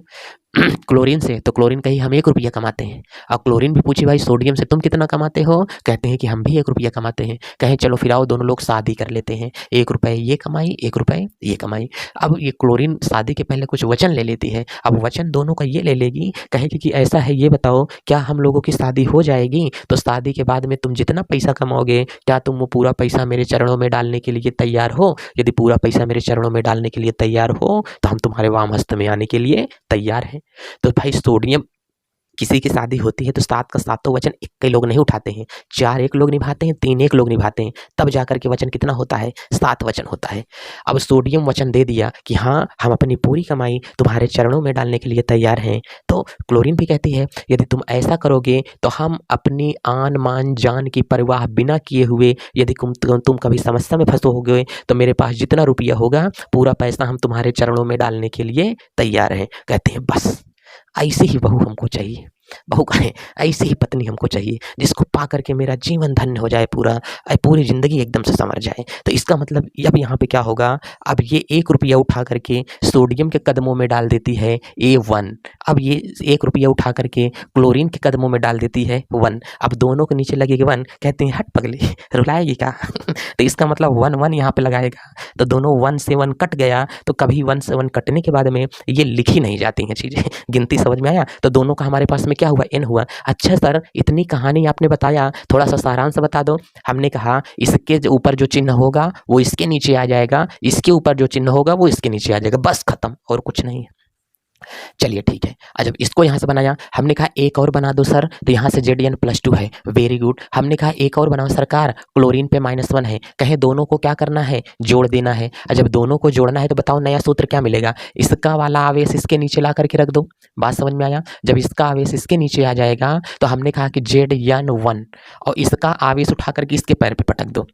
क्लोरीन से, तो क्लोरीन कही हम 1 रुपया कमाते हैं। और क्लोरीन भी पूछी भाई सोडियम से तुम कितना कमाते हो, कहते हैं कि हम भी 1 रुपया कमाते हैं। कहें चलो फिर आओ दोनों लोग शादी कर लेते हैं, 1 रुपये ये कमाई, 1 रुपये ये कमाई। अब ये क्लोरीन शादी के पहले कुछ वचन ले लेती है। अब वचन दोनों का ये ले लेगी, कहेगी कि ऐसा है, ये बताओ क्या हम लोगों की शादी हो जाएगी, तो शादी के बाद में तुम जितना पैसा कमाओगे, क्या तुम वो पूरा पैसा मेरे चरणों में डालने के लिए तैयार हो। यदि पूरा पैसा मेरे चरणों में डालने के लिए तैयार हो, तो हम तुम्हारे वाम हस्त में आने के लिए तैयार हैं। तो भाई सोडियम किसी की शादी होती है तो 7 का 7 वचन एक लोग नहीं उठाते हैं, 4 एक लोग निभाते हैं, 3 एक लोग निभाते हैं, तब जाकर के वचन कितना होता है, 7 वचन होता है। अब सोडियम वचन दे दिया कि हाँ, हम अपनी पूरी कमाई तुम्हारे चरणों में डालने के लिए तैयार हैं। तो क्लोरीन भी कहती है यदि तुम ऐसा करोगे तो हम अपनी आन मान जान की परवाह बिना किए हुए, यदि तुम कभी समस्या में फंसोगे तो मेरे पास जितना रुपया होगा पूरा पैसा हम तुम्हारे चरणों में डालने के लिए तैयार हैं। कहते हैं बस ऐसी ही बहू हमको चाहिए, बहू कहें ऐसी ही पत्नी हमको चाहिए, जिसको पा करके मेरा जीवन धन्य हो जाए, पूरी ज़िंदगी एकदम से संवर जाए। तो इसका मतलब अब यहाँ पे क्या होगा, अब ये 1 रुपया उठा करके सोडियम के कदमों में डाल देती है A1। अब ये 1 रुपया उठा करके क्लोरीन के कदमों में डाल देती है 1। अब दोनों के नीचे लगेगी 1, कहते हैं हट पगली रुलाएगी क्या तो इसका मतलब 1 1 यहाँ पे लगाएगा, तो दोनों 1 से 1 कट गया। तो कभी 1 से 1 कटने के बाद में ये लिखी नहीं जाती हैं चीज़ें गिनती समझ में आया। तो दोनों का हमारे पास में क्या हुआ, n हुआ। अच्छा सर, इतनी कहानी आपने बताया, थोड़ा सा सारांश बता दो। हमने कहा इसके ऊपर जो चिन्ह होगा वो इसके नीचे आ जाएगा, इसके ऊपर जो चिन्ह होगा वो इसके नीचे आ जाएगा, बस खत्म, और कुछ नहीं है। चलिए ठीक है, जब इसको यहाँ से बनाया, हमने कहा एक और बना दो सर, तो यहाँ से Zn+2 है, वेरी गुड। हमने कहा एक और बनाओ सरकार, क्लोरीन पे -1 है, कहे दोनों को क्या करना है, जोड़ देना है। और जब दोनों को जोड़ना है तो बताओ नया सूत्र क्या मिलेगा, इसका वाला आवेश इसके नीचे ला करके रख दो। बात समझ में आया। जब इसका आवेश इसके नीचे आ जाएगा तो हमने कहा कि Zn1, और इसका आवेश उठा करके इसके पैर पे पटक दो,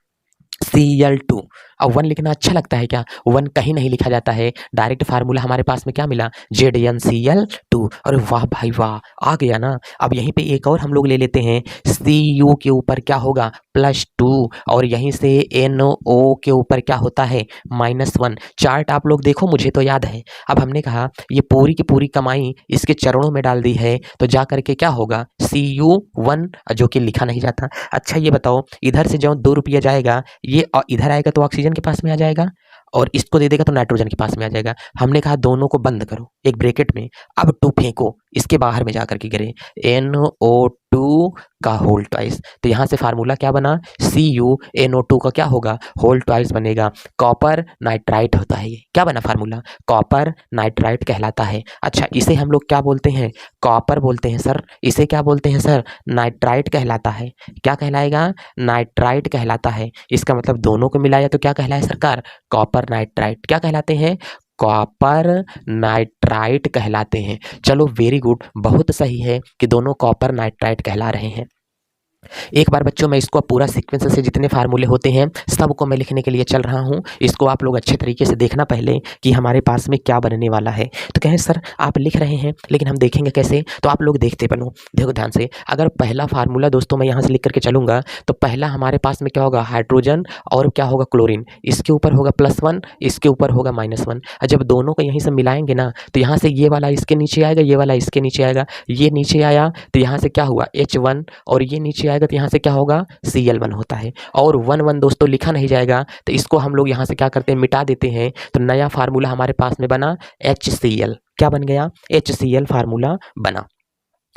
Cl2। अब 1 लिखना अच्छा लगता है क्या, 1 कहीं नहीं लिखा जाता है, डायरेक्ट फार्मूला हमारे पास में क्या मिला, ZnCl2। अरे वाह भाई वाह, आ गया ना। अब यहीं पे एक और हम लोग ले लेते हैं, Cu के ऊपर क्या होगा, +2, और यहीं से NO के ऊपर क्या होता है, -1। चार्ट आप लोग देखो, मुझे तो याद है। अब हमने कहा ये पूरी की पूरी कमाई इसके चरणों में डाल दी है, तो जा करके क्या होगा, Cu1, जो कि लिखा नहीं जाता। अच्छा ये बताओ, इधर से जो 2 रुपया जाएगा ये, और इधर आएगा तो ऑक्सीजन के पास में आ जाएगा, और इसको दे देगा तो नाइट्रोजन के पास में आ जाएगा। हमने कहा दोनों को बंद करो एक ब्रैकेट में, अब 2 फेंको इसके बाहर में जाकर के गिरे, NO2 का होल ट्वाइस। तो यहाँ से फार्मूला क्या बना, CuNO2 का क्या होगा, होल ट्वाइस बनेगा। कॉपर नाइट्राइट होता है, ये क्या बना फार्मूला, कॉपर नाइट्राइट कहलाता है। अच्छा इसे हम लोग क्या बोलते हैं, कॉपर बोलते हैं सर। इसे क्या बोलते हैं सर, नाइट्राइट कहलाता है। क्या कहलाएगा, नाइट्राइट कहलाता है। इसका मतलब दोनों को मिलाया तो क्या कहलाए सरकार, कॉपर नाइट्राइट। क्या कहलाते हैं, कॉपर नाइट्राइट कहलाते हैं। चलो वेरी गुड, बहुत सही है कि दोनों कॉपर नाइट्राइट कहला रहे हैं। एक बार बच्चों मैं इसको पूरा सीक्वेंस से जितने फार्मूले होते हैं सबको मैं लिखने के लिए चल रहा हूँ। इसको आप लोग अच्छे तरीके से देखना पहले कि हमारे पास में क्या बनने वाला है। तो कहें सर आप लिख रहे हैं लेकिन हम देखेंगे कैसे, तो आप लोग देखते बनो, देखो ध्यान से। अगर पहला फार्मूला दोस्तों मैं यहाँ से लिख करके चलूँगा तो पहला हमारे पास में क्या होगा, हाइड्रोजन और क्या होगा, क्लोरीन। इसके ऊपर होगा +1, इसके ऊपर होगा -1। और जब दोनों को यहीं से मिलाएंगे ना तो यहाँ से ये वाला इसके नीचे आएगा, ये वाला इसके नीचे आएगा, ये नीचे आया तो यहाँ से क्या हुआ H1, और ये नीचे आएगा तो यहाँ से क्या होगा Cl1 होता है। और 1 दोस्तों लिखा नहीं जाएगा तो इसको हम लोग यहाँ से क्या करते हैं, मिटा देते हैं। तो नया फार्मूला हमारे पास में बना HCl। क्या बन गया, HCl फार्मूला बना।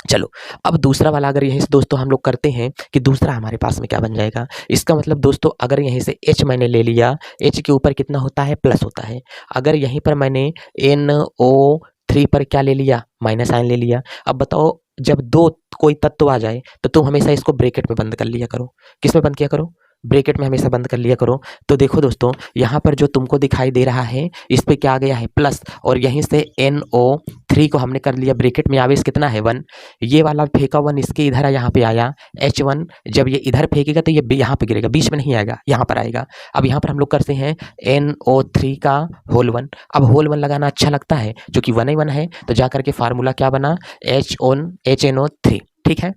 चलो अब दूसरा वाला अगर यहीं से दोस्तों हम लोग करते हैं कि दूसरा हमारे पास में क्या बन जाएगा। इसका मतलब दोस्तों अगर यहीं से H मैंने ले लिया, H के ऊपर कितना होता है, प्लस होता है। अगर यहीं पर मैंने NO3 पर क्या ले लिया, माइनस साइन ले लिया। अब बताओ जब दो कोई तत्व आ जाए तो तुम हमेशा इसको ब्रैकेट में बंद कर लिया करो। किस में बंद किया करो, ब्रैकेट में हमेशा बंद कर लिया करो। तो देखो दोस्तों यहाँ पर जो तुमको दिखाई दे रहा है इस पे क्या आ गया है, प्लस, और यहीं से NO3 को हमने कर लिया ब्रैकेट में, आवेश कितना है 1। ये वाला फेंका 1 इसके इधर यहाँ पे आया H1। जब ये इधर फेंकेगा तो ये यहाँ पे गिरेगा, बीच में नहीं आएगा, यहाँ पर आएगा। अब यहाँ पर हम लोग करते हैं NO3 का होल 1। अब होल 1 लगाना अच्छा लगता है क्योंकि 1 ही 1 है, तो जा करके फार्मूला क्या बना, HNO3। ठीक है,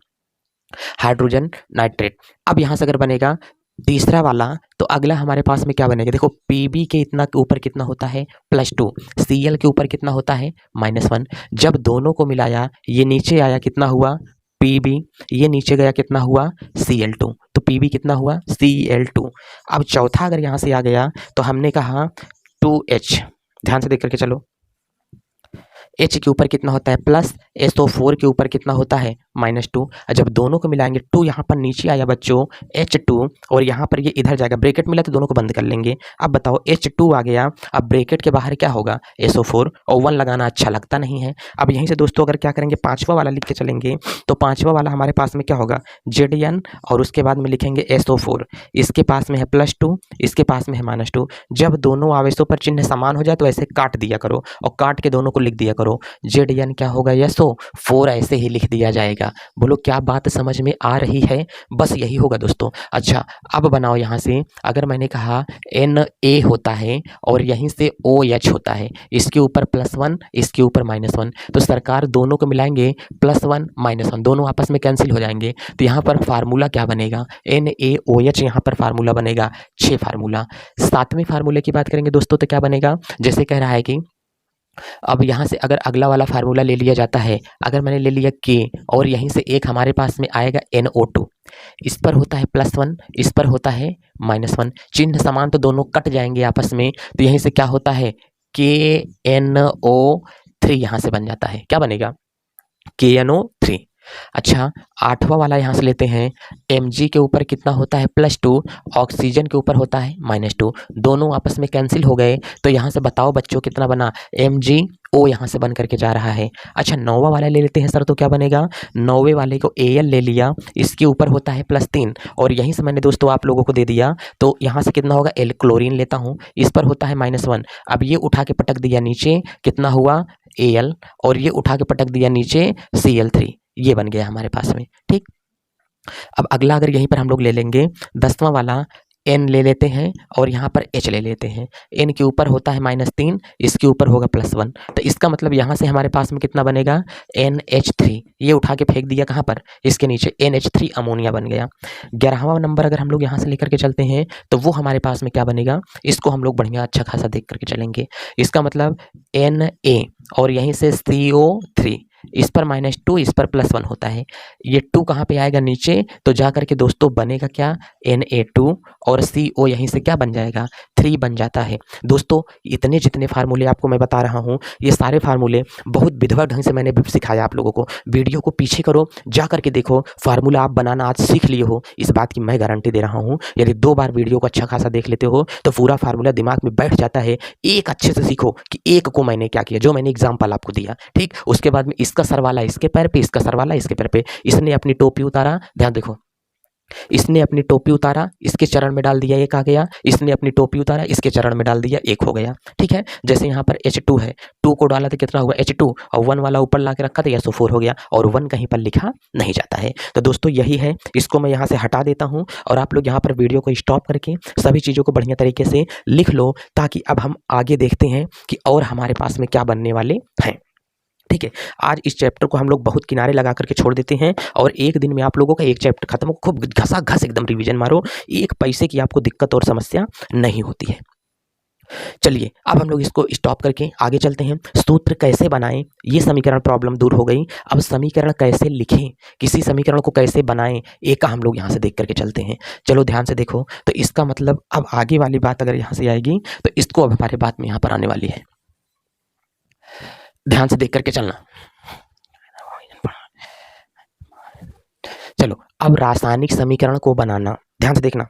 हाइड्रोजन नाइट्रेट। अब यहाँ से अगर बनेगा तीसरा वाला तो अगला हमारे पास में क्या बनेगा, देखो Pb के इतना के ऊपर कितना होता है, +2, Cl के ऊपर कितना होता है, -1। जब दोनों को मिलाया ये नीचे आया कितना हुआ, Pb, ये नीचे गया कितना हुआ, Cl2। तो Pb कितना हुआ, Cl2। अब चौथा अगर यहाँ से आ गया तो हमने कहा 2H, ध्यान से देख करके चलो। H के ऊपर कितना होता है प्लस, SO4 के ऊपर कितना होता है -2। जब दोनों को मिलाएंगे 2 यहाँ पर नीचे आया बच्चों H2, और यहाँ पर ये इधर जाएगा, ब्रैकेट मिला तो दोनों को बंद कर लेंगे। अब बताओ H2 आ गया, अब ब्रैकेट के बाहर क्या होगा SO4, और 1 लगाना अच्छा लगता नहीं है। अब यहीं से दोस्तों अगर क्या करेंगे, पांचवा वाला लिख के चलेंगे तो पांचवा वाला हमारे पास में क्या होगा, Zn, और उसके बाद में लिखेंगे SO4। इसके पास में है +2, इसके पास में है -2। जब दोनों आवेशों पर चिन्ह समान हो जाए तो ऐसे काट दिया करो, और काट के दोनों को लिख दिया करो। Zn क्या होगा, SO4 ऐसे ही लिख दिया जाएगा। बोलो क्या बात समझ में आ रही है, बस यही होगा दोस्तों। अच्छा अब बनाओ यहाँ से, अगर मैंने कहा Na होता है और यहीं से OH होता है, इसके ऊपर +1, इसके ऊपर -1, तो सरकार दोनों को मिलाएंगे +1 -1, दोनों आपस में कैंसिल हो जाएंगे। तो यहाँ पर फार्मूला क्या बनेगा, NaOH यहाँ पर फार्मूला बनेगा 6 फार्मूला। 7वें फार्मूले की बात करेंगे दोस्तों तो क्या बनेगा, जैसे कह रहा है कि अब यहाँ से अगर अगला वाला फार्मूला ले लिया जाता है, अगर मैंने ले लिया K और यहीं से एक हमारे पास में आएगा NO2, इस पर होता है +1, इस पर होता है -1, चिन्ह समान तो दोनों कट जाएंगे आपस में। तो यहीं से क्या होता है, KNO3 यहाँ से बन जाता है। क्या बनेगा, KNO3। अच्छा 8वां वाला यहाँ से लेते हैं, Mg के ऊपर कितना होता है +2, ऑक्सीजन के ऊपर होता है -2, दोनों आपस में कैंसिल हो गए। तो यहाँ से बताओ बच्चों कितना बना, MgO यहाँ से बन करके जा रहा है। अच्छा 9वां वाला ले लेते हैं सर, तो क्या बनेगा, 9वें वाले को Al ले लिया, इसके ऊपर होता है +3, और यहीं से मैंने दोस्तों आप लोगों को दे दिया, तो यहाँ से कितना होगा, L क्लोरीन लेता हूँ, इस पर होता है -1। अब ये उठा के पटक दिया नीचे, कितना हुआ Al, और ये उठा के पटक दिया नीचे Cl3, ये बन गया हमारे पास में। ठीक, अब अगला अगर यहीं पर हम लोग ले लेंगे 10वां वाला, N ले लेते हैं और यहाँ पर H ले लेते हैं। N के ऊपर होता है -3, इसके ऊपर होगा +1, तो इसका मतलब यहाँ से हमारे पास में कितना बनेगा, NH3, ये उठा के फेंक दिया कहाँ पर, इसके नीचे, NH3 अमोनिया बन गया। 11वां नंबर अगर हम लोग यहाँ से लेकर के चलते हैं तो वो हमारे पास में क्या बनेगा, इसको हम लोग बढ़िया अच्छा खासा देख करके चलेंगे। इसका मतलब Na और यहीं से CO3, इस पर -2, इस पर +1 होता है, ये 2 कहाँ पे आएगा नीचे, तो जा करके दोस्तों बनेगा क्या, Na2, और CO यहीं से क्या बन जाएगा, 3 बन जाता है। दोस्तों इतने जितने फार्मूले आपको मैं बता रहा हूँ, ये सारे फार्मूले बहुत विधिवत ढंग से मैंने सिखाया आप लोगों को। वीडियो को पीछे करो, जा करके देखो, फार्मूला आप बनाना आज सीख लिए हो, इस बात की मैं गारंटी दे रहा हूँ। यदि 2 बार वीडियो को अच्छा खासा देख लेते हो तो पूरा फार्मूला दिमाग में बैठ जाता है। एक अच्छे से सीखो कि एक को मैंने क्या किया, जो मैंने एग्जाम्पल आपको दिया, ठीक। उसके बाद में इसका सर वाला इसके पैर पे, इसका सर वाला इसके पैर पे, इसने अपनी टोपी उतारा, ध्यान देखो, इसने अपनी टोपी उतारा, इसके चरण में डाल दिया, एक आ गया। इसने अपनी टोपी उतारा, इसके चरण में डाल दिया, एक हो गया। ठीक है, जैसे यहाँ पर H2 है, 2 को डाला तो कितना हुआ H2, और 1 वाला ऊपर ला के रखा था, SO4 हो गया, और 1 कहीं पर लिखा नहीं जाता है। तो दोस्तों यही है, इसको मैं यहाँ से हटा देता हूँ और आप लोग यहाँ पर वीडियो को स्टॉप करके सभी चीज़ों को बढ़िया तरीके से लिख लो, ताकि अब हम आगे देखते हैं कि और हमारे पास में क्या बनने वाले हैं। ठीक है, आज इस चैप्टर को हम लोग बहुत किनारे लगा करके छोड़ देते हैं और एक दिन में आप लोगों का एक चैप्टर खत्म हो, खूब घसा-घस एकदम रिवीजन मारो, एक पैसे की आपको दिक्कत और समस्या नहीं होती है। चलिए अब हम लोग इसको स्टॉप करके आगे चलते हैं। सूत्र कैसे बनाएं, ये समीकरण प्रॉब्लम दूर हो गई। अब समीकरण कैसे लिखें, किसी समीकरण को कैसे बनाएं, एक का हम लोग यहाँ से देख करके चलते हैं। चलो ध्यान से देखो, तो इसका मतलब अब आगे वाली बात अगर यहाँ से आएगी तो इसको अब हमारे बात में यहाँ पर आने वाली है। ध्यान से देख करके चलना। चलो अब रासायनिक समीकरण को बनाना, ध्यान से देखना,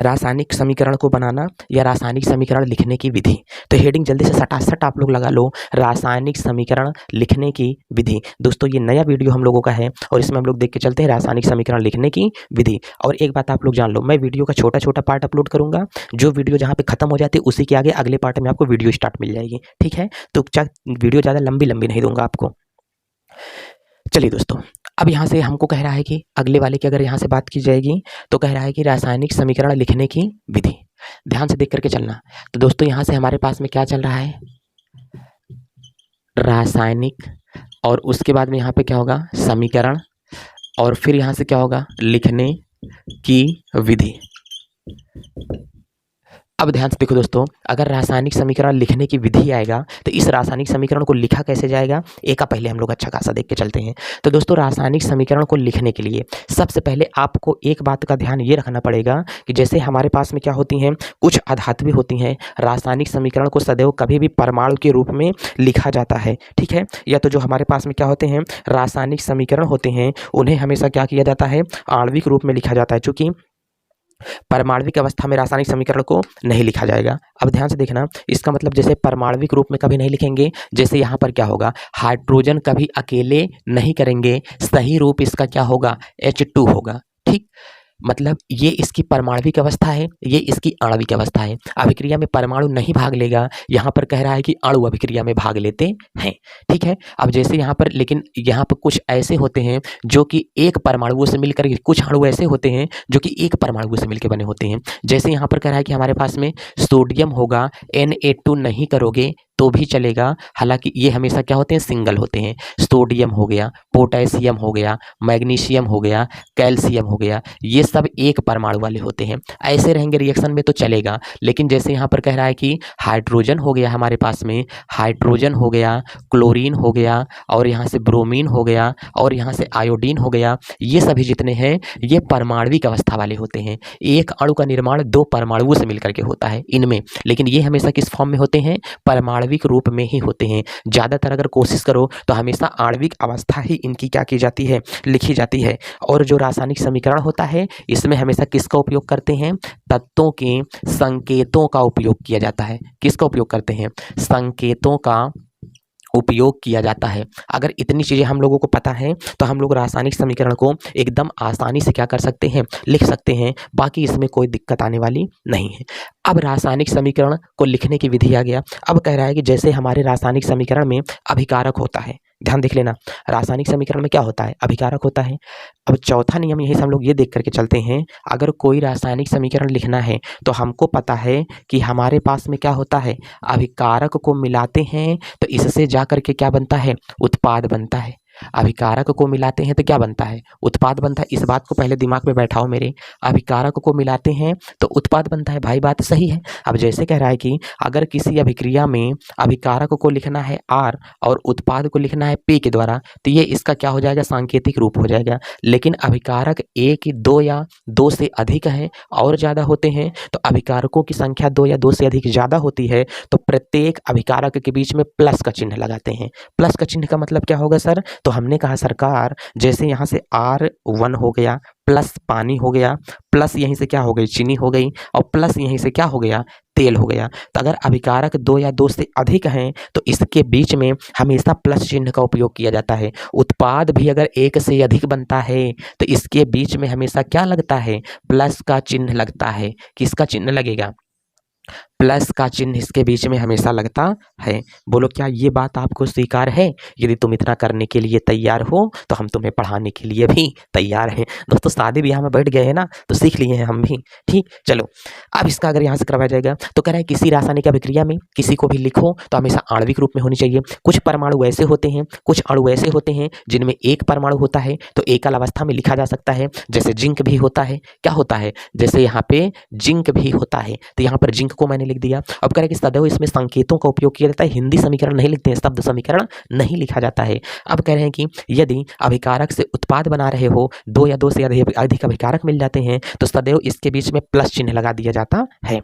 रासायनिक समीकरण को बनाना या रासायनिक समीकरण लिखने की विधि। तो हेडिंग जल्दी से सटासट आप लोग लगा लो, रासायनिक समीकरण लिखने की विधि। दोस्तों ये नया वीडियो हम लोगों का है और इसमें हम लोग देख के चलते हैं रासायनिक समीकरण लिखने की विधि। और एक बात आप लोग जान लो, मैं वीडियो का छोटा छोटा पार्ट अपलोड करूंगा, जो वीडियो जहाँ पे खत्म हो जाती है उसी के आगे अगले पार्ट में आपको वीडियो स्टार्ट मिल जाएगी। ठीक है, तो वीडियो ज़्यादा लंबी नहीं दूंगा आपको। चलिए दोस्तों, अब यहाँ से हमको कह रहा है कि अगले वाले की अगर यहाँ से बात की जाएगी तो कह रहा है कि रासायनिक समीकरण लिखने की विधि। ध्यान से देख करके चलना। तो दोस्तों यहाँ से हमारे पास में क्या चल रहा है, रासायनिक, और उसके बाद में यहाँ पे क्या होगा, समीकरण, और फिर यहाँ से क्या होगा, लिखने की विधि। अब ध्यान से देखो दोस्तों, अगर रासायनिक समीकरण लिखने की विधि आएगा तो इस रासायनिक समीकरण को लिखा कैसे जाएगा, एक का पहले हम लोग अच्छा खासा देख के चलते हैं। तो दोस्तों रासायनिक समीकरण को लिखने के लिए सबसे पहले आपको एक बात का ध्यान ये रखना पड़ेगा कि जैसे हमारे पास में क्या होती हैं, कुछ अधातुएं होती हैं, रासायनिक समीकरण को सदैव कभी भी परमाणु के रूप में लिखा जाता है। ठीक है, या तो जो हमारे पास में क्या होते हैं, रासायनिक समीकरण होते हैं, उन्हें हमेशा क्या किया जाता है, आणविक रूप में लिखा जाता है, चूंकि परमाणविक अवस्था में रासायनिक समीकरण को नहीं लिखा जाएगा। अब ध्यान से देखना, इसका मतलब जैसे परमाणविक रूप में कभी नहीं लिखेंगे, जैसे यहाँ पर क्या होगा, हाइड्रोजन कभी अकेले नहीं करेंगे, सही रूप इसका क्या होगा, H2 होगा। ठीक, मतलब ये इसकी परमाणविक अवस्था है, ये इसकी आणविक अवस्था है। अभिक्रिया में परमाणु नहीं भाग लेगा, यहाँ पर कह रहा है कि अणु अभिक्रिया में भाग लेते हैं। ठीक है, अब जैसे यहाँ पर, लेकिन यहाँ पर कुछ ऐसे होते हैं जो कि एक परमाणुओं से मिलकर, कुछ अणु ऐसे होते हैं जो कि एक परमाणु से मिलकर बने होते हैं। जैसे यहाँ पर कह रहा है कि हमारे पास में सोडियम होगा, Na2 नहीं करोगे तो भी चलेगा, हालांकि ये हमेशा क्या होते हैं, सिंगल होते हैं। सोडियम हो गया, पोटेशियम हो गया, मैग्नीशियम हो गया, कैल्शियम हो गया, ये सब एक परमाणु वाले होते हैं। ऐसे रहेंगे रिएक्शन में तो चलेगा। लेकिन जैसे यहाँ पर कह रहा है कि हाइड्रोजन हो गया, हमारे पास में हाइड्रोजन हो गया, क्लोरीन हो गया, और यहाँ से ब्रोमीन हो गया, और यहाँ से आयोडीन हो गया, ये सभी जितने हैं ये परमाणविक अवस्था वाले होते हैं। एक अणु का निर्माण 2 परमाणुओं से मिलकर के होता है इनमें, लेकिन ये हमेशा किस फॉर्म में होते हैं, परमाणविक रूप में ही होते हैं। ज्यादातर अगर कोशिश करो तो हमेशा आणविक अवस्था ही इनकी क्या की जाती है, लिखी जाती है। और जो रासायनिक समीकरण होता है इसमें हमेशा किसका उपयोग करते हैं, तत्वों के संकेतों का उपयोग किया जाता है। किसका उपयोग करते हैं, संकेतों का उपयोग किया जाता है। अगर इतनी चीज़ें हम लोगों को पता है तो हम लोग रासायनिक समीकरण को एकदम आसानी से क्या कर सकते हैं, लिख सकते हैं। बाकी इसमें कोई दिक्कत आने वाली नहीं है। अब रासायनिक समीकरण को लिखने की विधि आ गया। अब कह रहा है कि जैसे हमारे रासायनिक समीकरण में अभिकारक होता है, ध्यान देख लेना, रासायनिक समीकरण में क्या होता है, अभिकारक होता है। अब चौथा नियम यही से हम लोग ये देख करके चलते हैं, अगर कोई रासायनिक समीकरण लिखना है तो हमको पता है कि हमारे पास में क्या होता है, अभिकारक को मिलाते हैं तो इससे जा करके क्या बनता है, उत्पाद बनता है। अभिकारक को मिलाते हैं तो क्या बनता है, उत्पाद बनता है। इस बात को पहले दिमाग में बैठाओ मेरे, अभिकारक को मिलाते हैं तो उत्पाद बनता है। भाई बात सही है। अब जैसे कह रहा है कि अगर किसी अभिक्रिया में अभिकारक को लिखना है R और उत्पाद को लिखना है P के द्वारा, तो ये इसका क्या हो जाएगा, सांकेतिक रूप हो जाएगा। लेकिन अभिकारक एक, 2 या 2 से अधिक है और ज़्यादा होते हैं, तो अभिकारकों की संख्या 2 या 2 से अधिक ज़्यादा होती है तो प्रत्येक अभिकारक के बीच में प्लस का चिन्ह लगाते हैं। प्लस का चिन्ह का मतलब क्या होगा सर, तो तो हमने कहा सरकार जैसे यहाँ से R1 हो गया प्लस पानी हो गया प्लस यहीं से क्या हो गई चीनी हो गई और प्लस यहीं से क्या हो गया तेल हो गया। तो अगर अभिकारक 2 या 2 से अधिक हैं तो इसके बीच में हमेशा प्लस चिन्ह का उपयोग किया जाता है। उत्पाद भी अगर 1 से अधिक बनता है तो इसके बीच में हमेशा क्या लगता है प्लस का चिन्ह लगता है। किसका चिन्ह लगेगा प्लस का चिन्ह इसके बीच में हमेशा लगता है। बोलो क्या ये बात आपको स्वीकार है। यदि तुम इतना करने के लिए तैयार हो तो हम तुम्हें पढ़ाने के लिए भी तैयार हैं। दोस्तों शादी ब्याह में बैठ गए हैं ना तो सीख लिए हैं हम भी। ठीक चलो अब इसका अगर यहाँ से करवाया जाएगा तो कह रहा है किसी रासायनिक अभिक्रिया में किसी को भी लिखो तो हमेशा आणविक रूप में होनी चाहिए। कुछ परमाणु ऐसे होते हैं कुछ अणु ऐसे होते हैं जिनमें एक परमाणु होता है तो एकल अवस्था में लिखा जा सकता है। जैसे जिंक भी होता है क्या होता है जैसे यहाँ पे जिंक भी होता है तो यहाँ पर जिंक को मैंने लिख दिया। अब कह रहा है कि सदैव इसमें संकेतों का उपयोग किया जाता है। हिंदी समीकरण नहीं लिखते हैं शब्द समीकरण नहीं लिखा जाता है। अब कह रहे हैं कि यदि अभिकारक से उत्पाद बना रहे हो 2 या 2 से अधिक अभिकारक मिल जाते हैं तो सदैव इसके बीच में प्लस चिन्ह लगा दिया जाता है।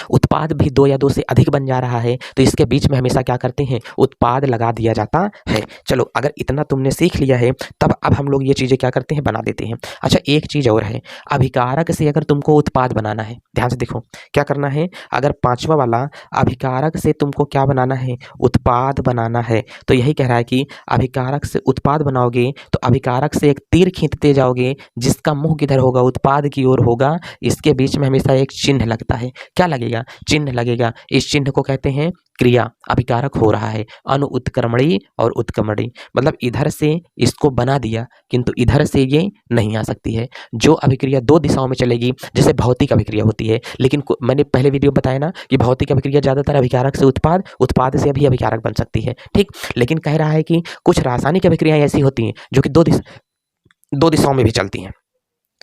उत्पाद भी 2 या 2 से अधिक बन जा रहा है तो इसके बीच में हमेशा क्या करते हैं उत्पाद लगा दिया जाता है। चलो अगर इतना तुमने सीख लिया है तब अब हम लोग ये चीज़ें क्या करते हैं बना देते हैं। अच्छा एक चीज़ और है अभिकारक से अगर तुमको उत्पाद बनाना है ध्यान से देखो क्या करना है। अगर पांचवा वाला अभिकारक से तुमको क्या बनाना है उत्पाद बनाना है तो यही कह रहा है कि अभिकारक से उत्पाद बनाओगे तो अभिकारक से एक तीर खींचते जाओगे जिसका मुंह किधर होगा उत्पाद की ओर होगा। इसके बीच में हमेशा एक चिन्ह लगता है क्या लगेगा चिन्ह लगेगा। इस चिन्ह को कहते हैं क्रिया। अभिकारक हो रहा है अणु उत्क्रमणी और उत्क्रमणी मतलब इधर से इसको बना दिया किंतु इधर से ये नहीं आ सकती है। जो अभिक्रिया 2 दिशाओं में चलेगी जैसे भौतिक अभिक्रिया होती है लेकिन मैंने पहले वीडियो बताया ना कि भौतिक अभिक्रिया ज्यादातर अभिकारक से उत्पाद उत्पाद से भी अभिकारक बन सकती है। ठीक लेकिन कह रहा है कि कुछ रासायनिक अभिक्रियाएं ऐसी होती हैं जो कि 2 दिशाओं में भी चलती हैं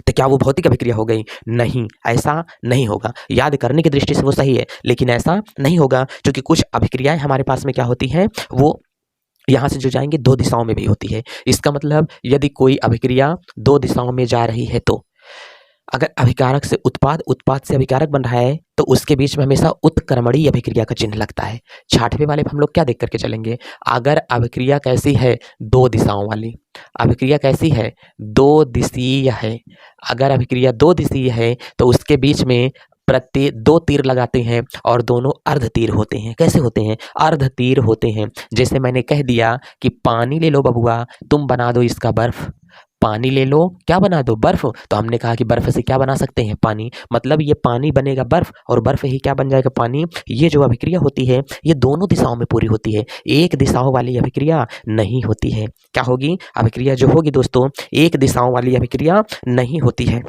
तो क्या वो भौतिक अभिक्रिया हो गई नहीं ऐसा नहीं होगा। याद करने की दृष्टि से वो सही है लेकिन ऐसा नहीं होगा क्योंकि कुछ अभिक्रियाएं हमारे पास में क्या होती हैं वो यहाँ से जो जाएंगे 2 दिशाओं में भी होती है। इसका मतलब यदि कोई अभिक्रिया 2 दिशाओं में जा रही है तो अगर अभिकारक से उत्पाद उत्पाद से अभिकारक बन रहा है तो उसके बीच में हमेशा उत्क्रमणीय अभिक्रिया का चिन्ह लगता है। 6वें वाले हम लोग क्या देख करके चलेंगे अगर अभिक्रिया कैसी है 2 दिशाओं वाली अभिक्रिया कैसी है 2 दिशीय है। अगर अभिक्रिया 2 दिशीय है तो उसके बीच में प्रत्येक 2 तीर लगाते हैं और दोनों अर्ध तीर होते हैं। कैसे होते हैं अर्ध तीर होते हैं। जैसे मैंने कह दिया कि पानी ले लो बबुआ तुम बना दो इसका बर्फ। पानी ले लो क्या बना दो बर्फ। तो हमने कहा कि बर्फ से क्या बना सकते हैं पानी मतलब ये पानी बनेगा बर्फ और बर्फ ही क्या बन जाएगा पानी। ये जो अभिक्रिया होती है ये दोनों दिशाओं में पूरी होती है एक दिशाओं वाली अभिक्रिया नहीं होती है। क्या होगी अभिक्रिया जो होगी दोस्तों एक दिशाओं वाली अभिक्रिया नहीं होती है।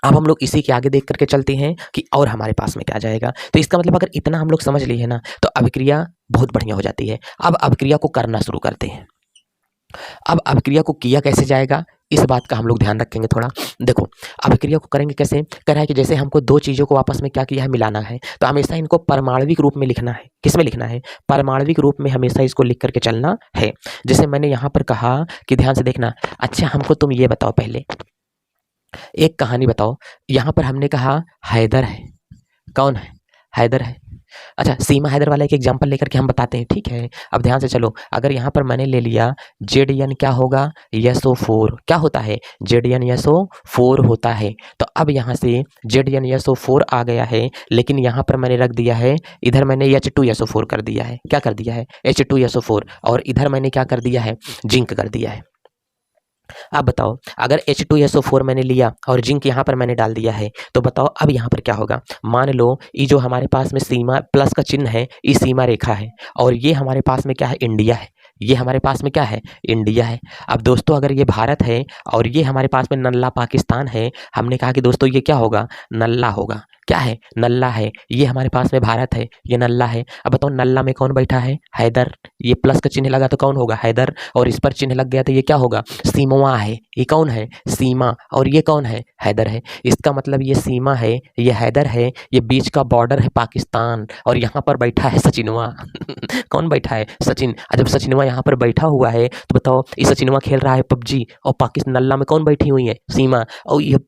अब हम लोग इसी के आगे देख करके चलते हैं कि और हमारे पास में क्या जाएगा। तो इसका मतलब अगर इतना हम लोग समझ लिए ना तो अभिक्रिया बहुत बढ़िया हो जाती है। अब अभिक्रिया को करना शुरू करते हैं। अब अभिक्रिया को किया कैसे जाएगा इस बात का हम लोग ध्यान रखेंगे थोड़ा। देखो अभिक्रिया को करेंगे कैसे कह रहा है कि जैसे हमको 2 चीज़ों को आपस में क्या किया है मिलाना है तो हमेशा इनको परमाणविक रूप में लिखना है। किस में लिखना है परमाणविक रूप में हमेशा इसको लिख करके चलना है। जैसे मैंने यहाँ पर कहा कि ध्यान से देखना। अच्छा हमको तुम ये बताओ पहले एक कहानी बताओ। यहाँ पर हमने कहा हैदर है कौन है हैदर है। अच्छा सीमा हैदर वाला एक एग्जांपल लेकर के हम बताते हैं ठीक है। अब ध्यान से चलो अगर यहाँ पर मैंने ले लिया ZN क्या होगा SO4 क्या होता है ZN SO4 होता है। तो अब यहाँ से ZN SO4 आ गया है लेकिन यहाँ पर मैंने रख दिया है इधर मैंने H2SO4 कर दिया है। क्या कर दिया है H2SO4 और इधर मैंने क्या कर दिया है जिंक कर दिया है। अब बताओ अगर H2SO4 मैंने लिया और जिंक यहाँ पर मैंने डाल दिया है तो बताओ अब यहाँ पर क्या होगा। मान लो ये जो हमारे पास में सीमा प्लस का चिन्ह है ये सीमा रेखा है और ये हमारे पास में क्या है इंडिया है। ये हमारे पास में क्या है इंडिया है। अब दोस्तों अगर ये भारत है और ये हमारे पास में नल्ला पाकिस्तान है हमने कहा कि दोस्तों ये क्या होगा नल्ला होगा। क्या है नल्ला है। ये हमारे पास में भारत है ये नल्ला है। अब बताओ नल्ला में कौन बैठा है हैदर। ये प्लस का चिन्ह लगा तो कौन होगा हैदर और इस पर चिन्ह लग गया तो ये क्या होगा सीमा है। ये कौन है सीमा और ये कौन है हैदर है। इसका मतलब ये सीमा है ये हैदर है ये बीच का बॉर्डर है पाकिस्तान और यहाँ पर बैठा है सचिनवा कौन बैठा है सचिन। जब सचिनवा यहाँ पर बैठा हुआ है तो बताओ ये सचिनवा खेल रहा है PUBG और पाकिस्तान नल्ला में कौन बैठी हुई है सीमा और ये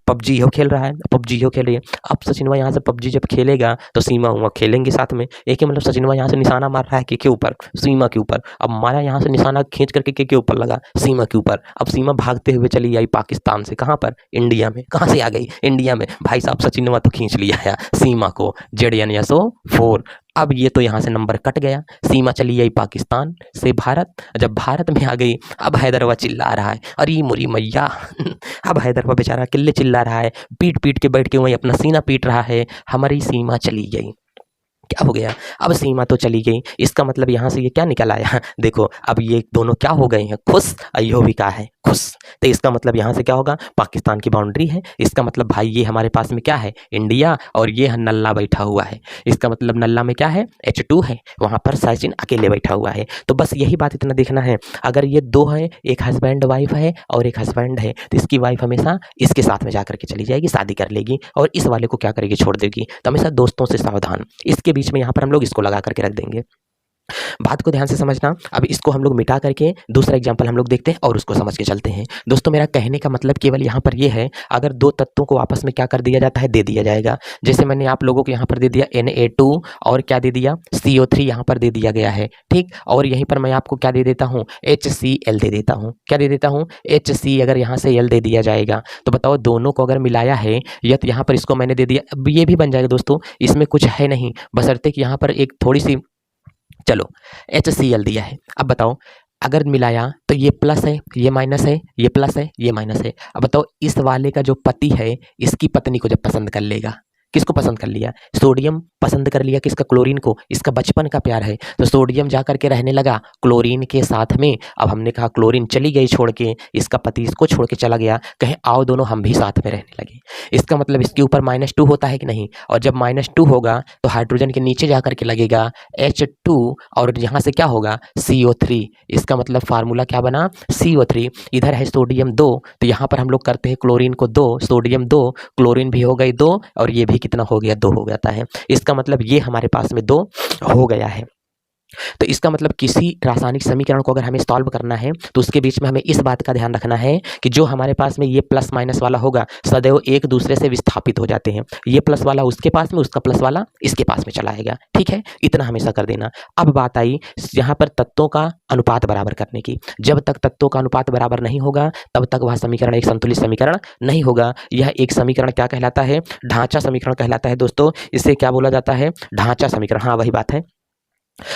पबजी हो खेल रहा है, पबजी हो खेल रही है। अब सचिनवा यहाँ से पबजी जब खेलेगा तो सीमा उमा खेलेंगे साथ में। एक ही मतलब सचिनवा यहाँ से निशाना मार रहा है के ऊपर, सीमा के ऊपर। अब मारा यहाँ से निशाना खींच करके के ऊपर लगा, सीमा के ऊपर। अब सीमा भागते हुए चली आई पाकिस्तान से, कहाँ पर? इंडिया में। कहाँ से आ गई? इंडिया में। भाई साहब सचिनवा तो खींच लिया है सीमा को, ZN4। अब ये तो यहाँ से नंबर कट गया। सीमा चली आई पाकिस्तान से भारत। जब भारत में आ गई, अब हैदरवा चिल्ला रहा है, अरे मुरी मैया अब हैदरवा बेचारा किल्ले चिल्ला रहा है, पीट पीट के बैठ के वहीं अपना सीना पीट रहा है, हमारी सीमा चली गई। क्या हो गया? अब सीमा तो चली गई, इसका मतलब यहाँ से ये क्या निकल आया? देखो अब ये दोनों क्या हो गए हैं? खुश। अयो भी कहा है खुश। तो इसका मतलब यहाँ से क्या होगा? पाकिस्तान की बाउंड्री है, इसका मतलब भाई ये हमारे पास में क्या है? इंडिया। और ये नल्ला बैठा हुआ है, इसका मतलब नल्ला में क्या है? H2 है, वहाँ पर सचिन अकेले बैठा हुआ है। तो बस यही बात इतना देखना है। अगर ये दो है, एक हस्बैंड वाइफ है और एक हस्बैंड है, तो इसकी वाइफ हमेशा इसके साथ में जाकर के चली जाएगी, शादी कर लेगी, और इस वाले को क्या करेगी? छोड़ देगी। तो हमेशा दोस्तों से सावधान। इसके बीच में यहाँ पर हम लोग इसको लगा करके रख देंगे। बात को ध्यान से समझना। अब इसको हम लोग मिटा करके दूसरा एग्जाम्पल हम लोग देखते हैं और उसको समझ के चलते हैं। दोस्तों मेरा कहने का मतलब केवल यहाँ पर ये है, अगर दो तत्वों को आपस में क्या कर दिया जाता है? दे दिया जाएगा। जैसे मैंने आप लोगों को यहाँ पर दे दिया Na2 और क्या दे दिया? CO3 यहाँ पर दे दिया गया है, ठीक। और यहीं पर मैं आपको क्या दे देता हूँ? HCl दे देता हूँ। क्या दे देता हूँ? HC। अगर यहाँ से L दे दिया जाएगा तो बताओ दोनों को अगर मिलाया है, या तो यहाँ पर इसको मैंने दे दिया, अब ये भी बन जाएगा दोस्तों, इसमें कुछ है नहीं, बशर्ते कि यहाँ पर एक थोड़ी सी, चलो HCl दिया है। अब बताओ अगर मिलाया तो ये प्लस है, ये माइनस है, ये प्लस है, ये माइनस है। अब बताओ इस वाले का जो पति है, इसकी पत्नी को जब पसंद कर लेगा, किसको पसंद कर लिया? सोडियम पसंद कर लिया, किसका? क्लोरीन को। इसका बचपन का प्यार है, तो सोडियम जा करके रहने लगा क्लोरीन के साथ में। अब हमने कहा क्लोरीन चली गई छोड़ के, इसका पति इसको छोड़ के चला गया, कहे आओ दोनों हम भी साथ में रहने लगे। इसका मतलब इसके ऊपर -2 होता है कि नहीं? और जब -2 होगा तो हाइड्रोजन के नीचे जा करके लगेगा H2, और यहाँ से क्या होगा? CO3। इसका मतलब फार्मूला क्या बना? CO3। इधर है सोडियम 2, तो यहाँ पर हम लोग करते हैं क्लोरीन को 2, सोडियम 2, क्लोरीन भी हो गई 2, और ये भी कितना हो गया? 2 हो जाता है। इसका मतलब ये हमारे पास में 2 हो गया है। तो इसका मतलब किसी रासायनिक समीकरण को अगर हमें सॉल्व करना है तो उसके बीच में हमें इस बात का ध्यान रखना है कि जो हमारे पास में ये प्लस माइनस वाला होगा सदैव एक दूसरे से विस्थापित हो जाते हैं। ये प्लस वाला उसके पास में, उसका प्लस वाला इसके पास में चला आएगा, ठीक है। इतना हमेशा कर देना। अब बात आई यहाँ पर तत्वों का अनुपात बराबर करने की। जब तक तत्वों का अनुपात बराबर नहीं होगा तब तक वह समीकरण एक संतुलित समीकरण नहीं होगा। यह एक समीकरण क्या कहलाता है? ढांचा समीकरण कहलाता है दोस्तों। इसे क्या बोला जाता है? ढांचा समीकरण। हाँ वही बात है।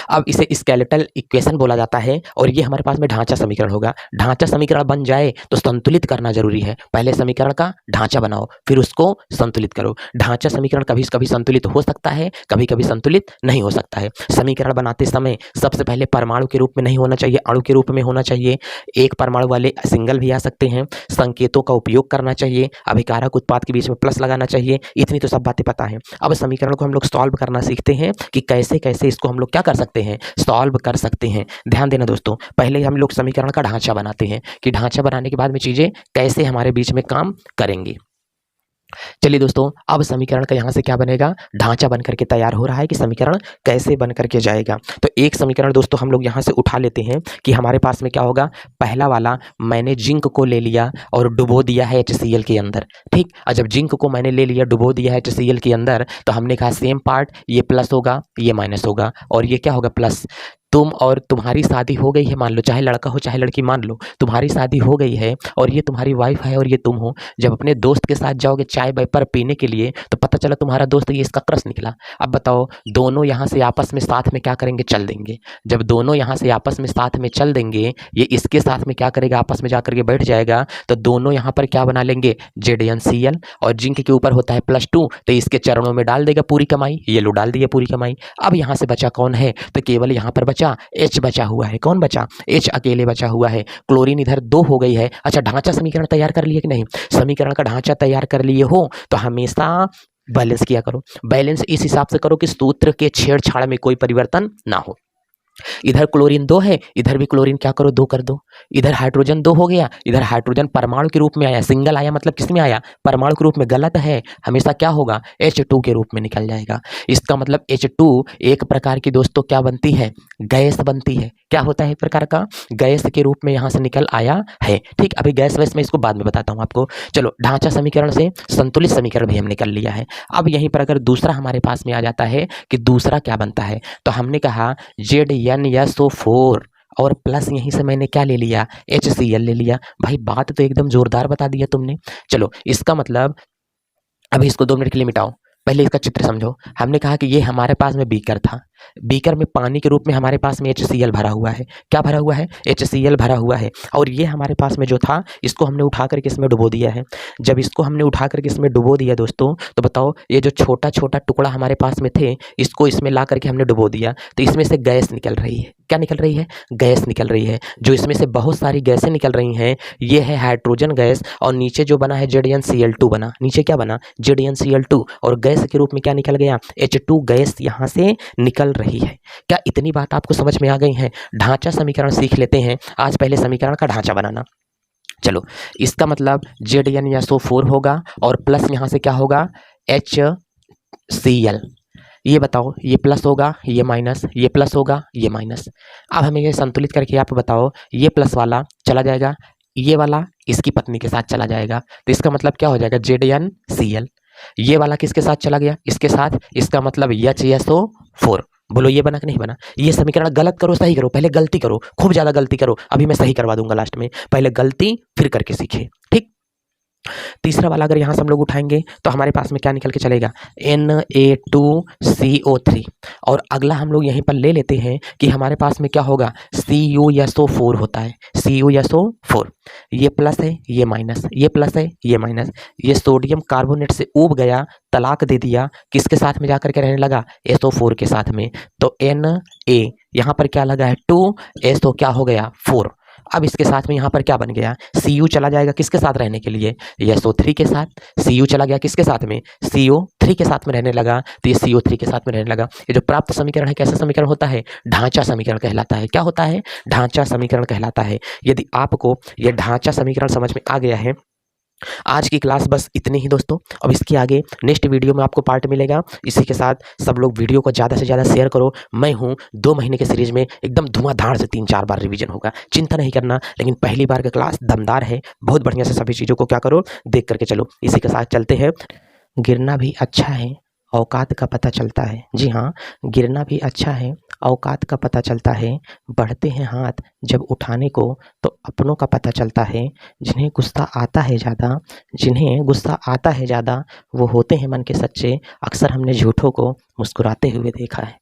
अब इसे स्केलेटल इक्वेशन बोला जाता है, और ये हमारे पास में ढांचा समीकरण होगा। ढांचा समीकरण बन जाए तो संतुलित करना जरूरी है। पहले समीकरण का ढांचा बनाओ, फिर उसको संतुलित करो। ढांचा समीकरण कभी कभी संतुलित हो सकता है, कभी कभी संतुलित नहीं हो सकता है। समीकरण बनाते समय सबसे पहले परमाणु के रूप में नहीं होना चाहिए, अणु के रूप में होना चाहिए। एक परमाणु वाले सिंगल भी आ सकते हैं। संकेतों का उपयोग करना चाहिए, अभिकारक उत्पाद के बीच में प्लस लगाना चाहिए। इतनी तो सब बातें पता है। अब समीकरण को हम लोग सॉल्व करना सीखते हैं कि कैसे कैसे इसको हम लोग क्या कर सकते हैं? सॉल्व कर सकते हैं। ध्यान देना दोस्तों, पहले हम लोग समीकरण का ढांचा बनाते हैं कि ढांचा बनाने के बाद में चीजें कैसे हमारे बीच में काम करेंगी। चलिए दोस्तों, अब समीकरण का यहाँ से क्या बनेगा? ढांचा बन करके तैयार हो रहा है कि समीकरण कैसे बन करके जाएगा। तो एक समीकरण दोस्तों हम लोग यहाँ से उठा लेते हैं कि हमारे पास में क्या होगा। पहला वाला मैंने जिंक को ले लिया और डुबो दिया है HCl के अंदर, ठीक। और जब जिंक को मैंने ले लिया, डुबो दिया है HCl के अंदर, तो हमने कहा सेम पार्ट, ये प्लस होगा, ये माइनस होगा, और ये क्या होगा? प्लस। तुम और तुम्हारी शादी हो गई है, मान लो, चाहे लड़का हो चाहे लड़की, मान लो तुम्हारी शादी हो गई है और ये तुम्हारी वाइफ है और ये तुम हो। जब अपने दोस्त के साथ जाओगे चाय पर पीने के लिए तो पता चला तुम्हारा दोस्त ये इसका क्रश निकला। अब बताओ दोनों यहाँ से आपस में साथ में क्या करेंगे? चल देंगे। जब दोनों यहाँ से आपस में साथ में चल देंगे, ये इसके साथ में क्या करेगा? आपस में जाकर के बैठ जाएगा, तो दोनों यहाँ पर क्या बना लेंगे? ZnCl। और जिंक के ऊपर होता है +2, तो इसके चरणों में डाल देगा पूरी कमाई। ये लो डाल दिया पूरी कमाई। अब यहाँ से बचा कौन है? तो केवल यहाँ पर बचा H बचा हुआ है। कौन बचा? H अकेले बचा हुआ है। क्लोरीन इधर 2 हो गई है। अच्छा, ढांचा समीकरण तैयार कर लिए कि नहीं? समीकरण का ढांचा तैयार कर लिए हो तो हमेशा बैलेंस किया करो। बैलेंस इस हिसाब से करो कि सूत्र के छेड़छाड़ में कोई परिवर्तन ना हो। इधर क्लोरीन 2 है, इधर भी क्लोरीन क्या करो 2 कर दो। इधर हाइड्रोजन 2 हो गया, इधर हाइड्रोजन परमाणु के रूप में आया, सिंगल आया मतलब किस में आया, परमाणु के रूप में। गलत है, हमेशा क्या होगा, H2 के रूप में निकल जाएगा। इसका मतलब H2 एक प्रकार की दोस्तों क्या बनती है, गैस बनती है। क्या होता है एक प्रकार का गैस के रूप में यहाँ से निकल आया है। ठीक, अभी गैस वैस में इसको बाद में बताता हूँ आपको। चलो, ढांचा समीकरण से संतुलित समीकरण भी हम निकल लिया है। अब यहीं पर अगर दूसरा हमारे पास में आ जाता है कि दूसरा क्या बनता है, तो हमने कहा ZnSO4 और प्लस यहीं से मैंने क्या ले लिया, HCl ले लिया। भाई बात तो एकदम जोरदार बता दिया तुमने। चलो, इसका मतलब अभी इसको 2 मिनट के लिए मिटाओ, पहले इसका चित्र समझो। हमने कहा कि ये हमारे पास में बीकर था, बीकर में पानी के रूप में हमारे पास में HCl भरा हुआ है। क्या भरा हुआ है, HCl भरा हुआ है। और ये हमारे पास में जो था, इसको हमने उठा करके इसमें डुबो दिया है। जब इसको हमने उठा करके इसमें डुबो दिया दोस्तों, तो बताओ ये जो छोटा छोटा टुकड़ा हमारे पास में थे, इसको इसमें ला करके हमने डुबो दिया, तो इसमें से गैस निकल रही है। क्या निकल रही है, गैस निकल रही है। जो इसमें से बहुत सारी गैसें निकल रही हैं, ये है हाइड्रोजन गैस। और नीचे जो बना है ZnCl2 बना, नीचे क्या बना, ZnCl2। और गैस के रूप में क्या निकल गया, H2 गैस यहाँ से निकल रही है। क्या इतनी बात आपको समझ में आ गई है। ढांचा समीकरण सीख लेते हैं आज, पहले समीकरण का ढांचा बनाना। चलो, इसका मतलब ZnSO4 होगा और प्लस यहाँ से क्या होगा, HCl। ये बताओ, ये प्लस होगा, ये माइनस, ये प्लस होगा, ये माइनस। अब हमें ये संतुलित करके आप बताओ, ये प्लस वाला चला जाएगा, ये वाला इसकी पत्नी के साथ चला जाएगा, तो इसका मतलब क्या हो जाएगा, ZnCl। ये वाला किसके साथ चला गया, इसके साथ, इसका मतलब HSO4। बोलो ये बना कि नहीं बना। ये समीकरण गलत करो सही करो, पहले गलती करो, खूब ज्यादा गलती करो, अभी मैं सही करवा दूंगा लास्ट में, पहले गलती फिर करके सीखे। ठीक, तीसरा वाला अगर यहाँ से हम लोग उठाएंगे तो हमारे पास में क्या निकल के चलेगा, Na2CO3। और अगला हम लोग यहीं पर ले लेते हैं कि हमारे पास में क्या होगा, CuSO4 होता है, CuSO4। ये प्लस है, ये माइनस, ये प्लस है, ये माइनस। ये सोडियम कार्बोनेट से उब गया, तलाक दे दिया, किसके साथ में जाकर के रहने लगा, SO4 के साथ में। तो Na यहाँ पर क्या लगा है 2, SO क्या हो गया 4। अब इसके साथ में यहाँ पर क्या बन गया, Cu चला जाएगा किसके साथ रहने के लिए, SO3 के साथ। Cu चला गया किसके साथ में, CO3 के साथ में रहने लगा, तो ये CO3 के साथ में रहने लगा। ये जो प्राप्त समीकरण है कैसा समीकरण होता है, ढांचा समीकरण कहलाता है। क्या होता है, ढांचा समीकरण कहलाता है। यदि आपको ये ढांचा समीकरण समझ में आ गया है, आज की क्लास बस इतनी ही दोस्तों। अब इसके आगे नेक्स्ट वीडियो में आपको पार्ट मिलेगा। इसी के साथ सब लोग वीडियो को ज़्यादा से ज़्यादा शेयर करो। मैं हूँ 2 महीने के सीरीज में एकदम धुआंधार से 3-4 बार रिवीजन होगा, चिंता नहीं करना। लेकिन पहली बार का क्लास दमदार है, बहुत बढ़िया से सभी चीज़ों को क्या करो, देख करके चलो। इसी के साथ चलते हैं। गिरना भी अच्छा है, औकात का पता चलता है। जी हाँ, गिरना भी अच्छा है, औकात का पता चलता है। बढ़ते हैं हाथ जब उठाने को तो अपनों का पता चलता है। जिन्हें गुस्सा आता है ज़्यादा, जिन्हें गुस्सा आता है ज़्यादा, वो होते हैं मन के सच्चे। अक्सर हमने झूठों को मुस्कुराते हुए देखा है।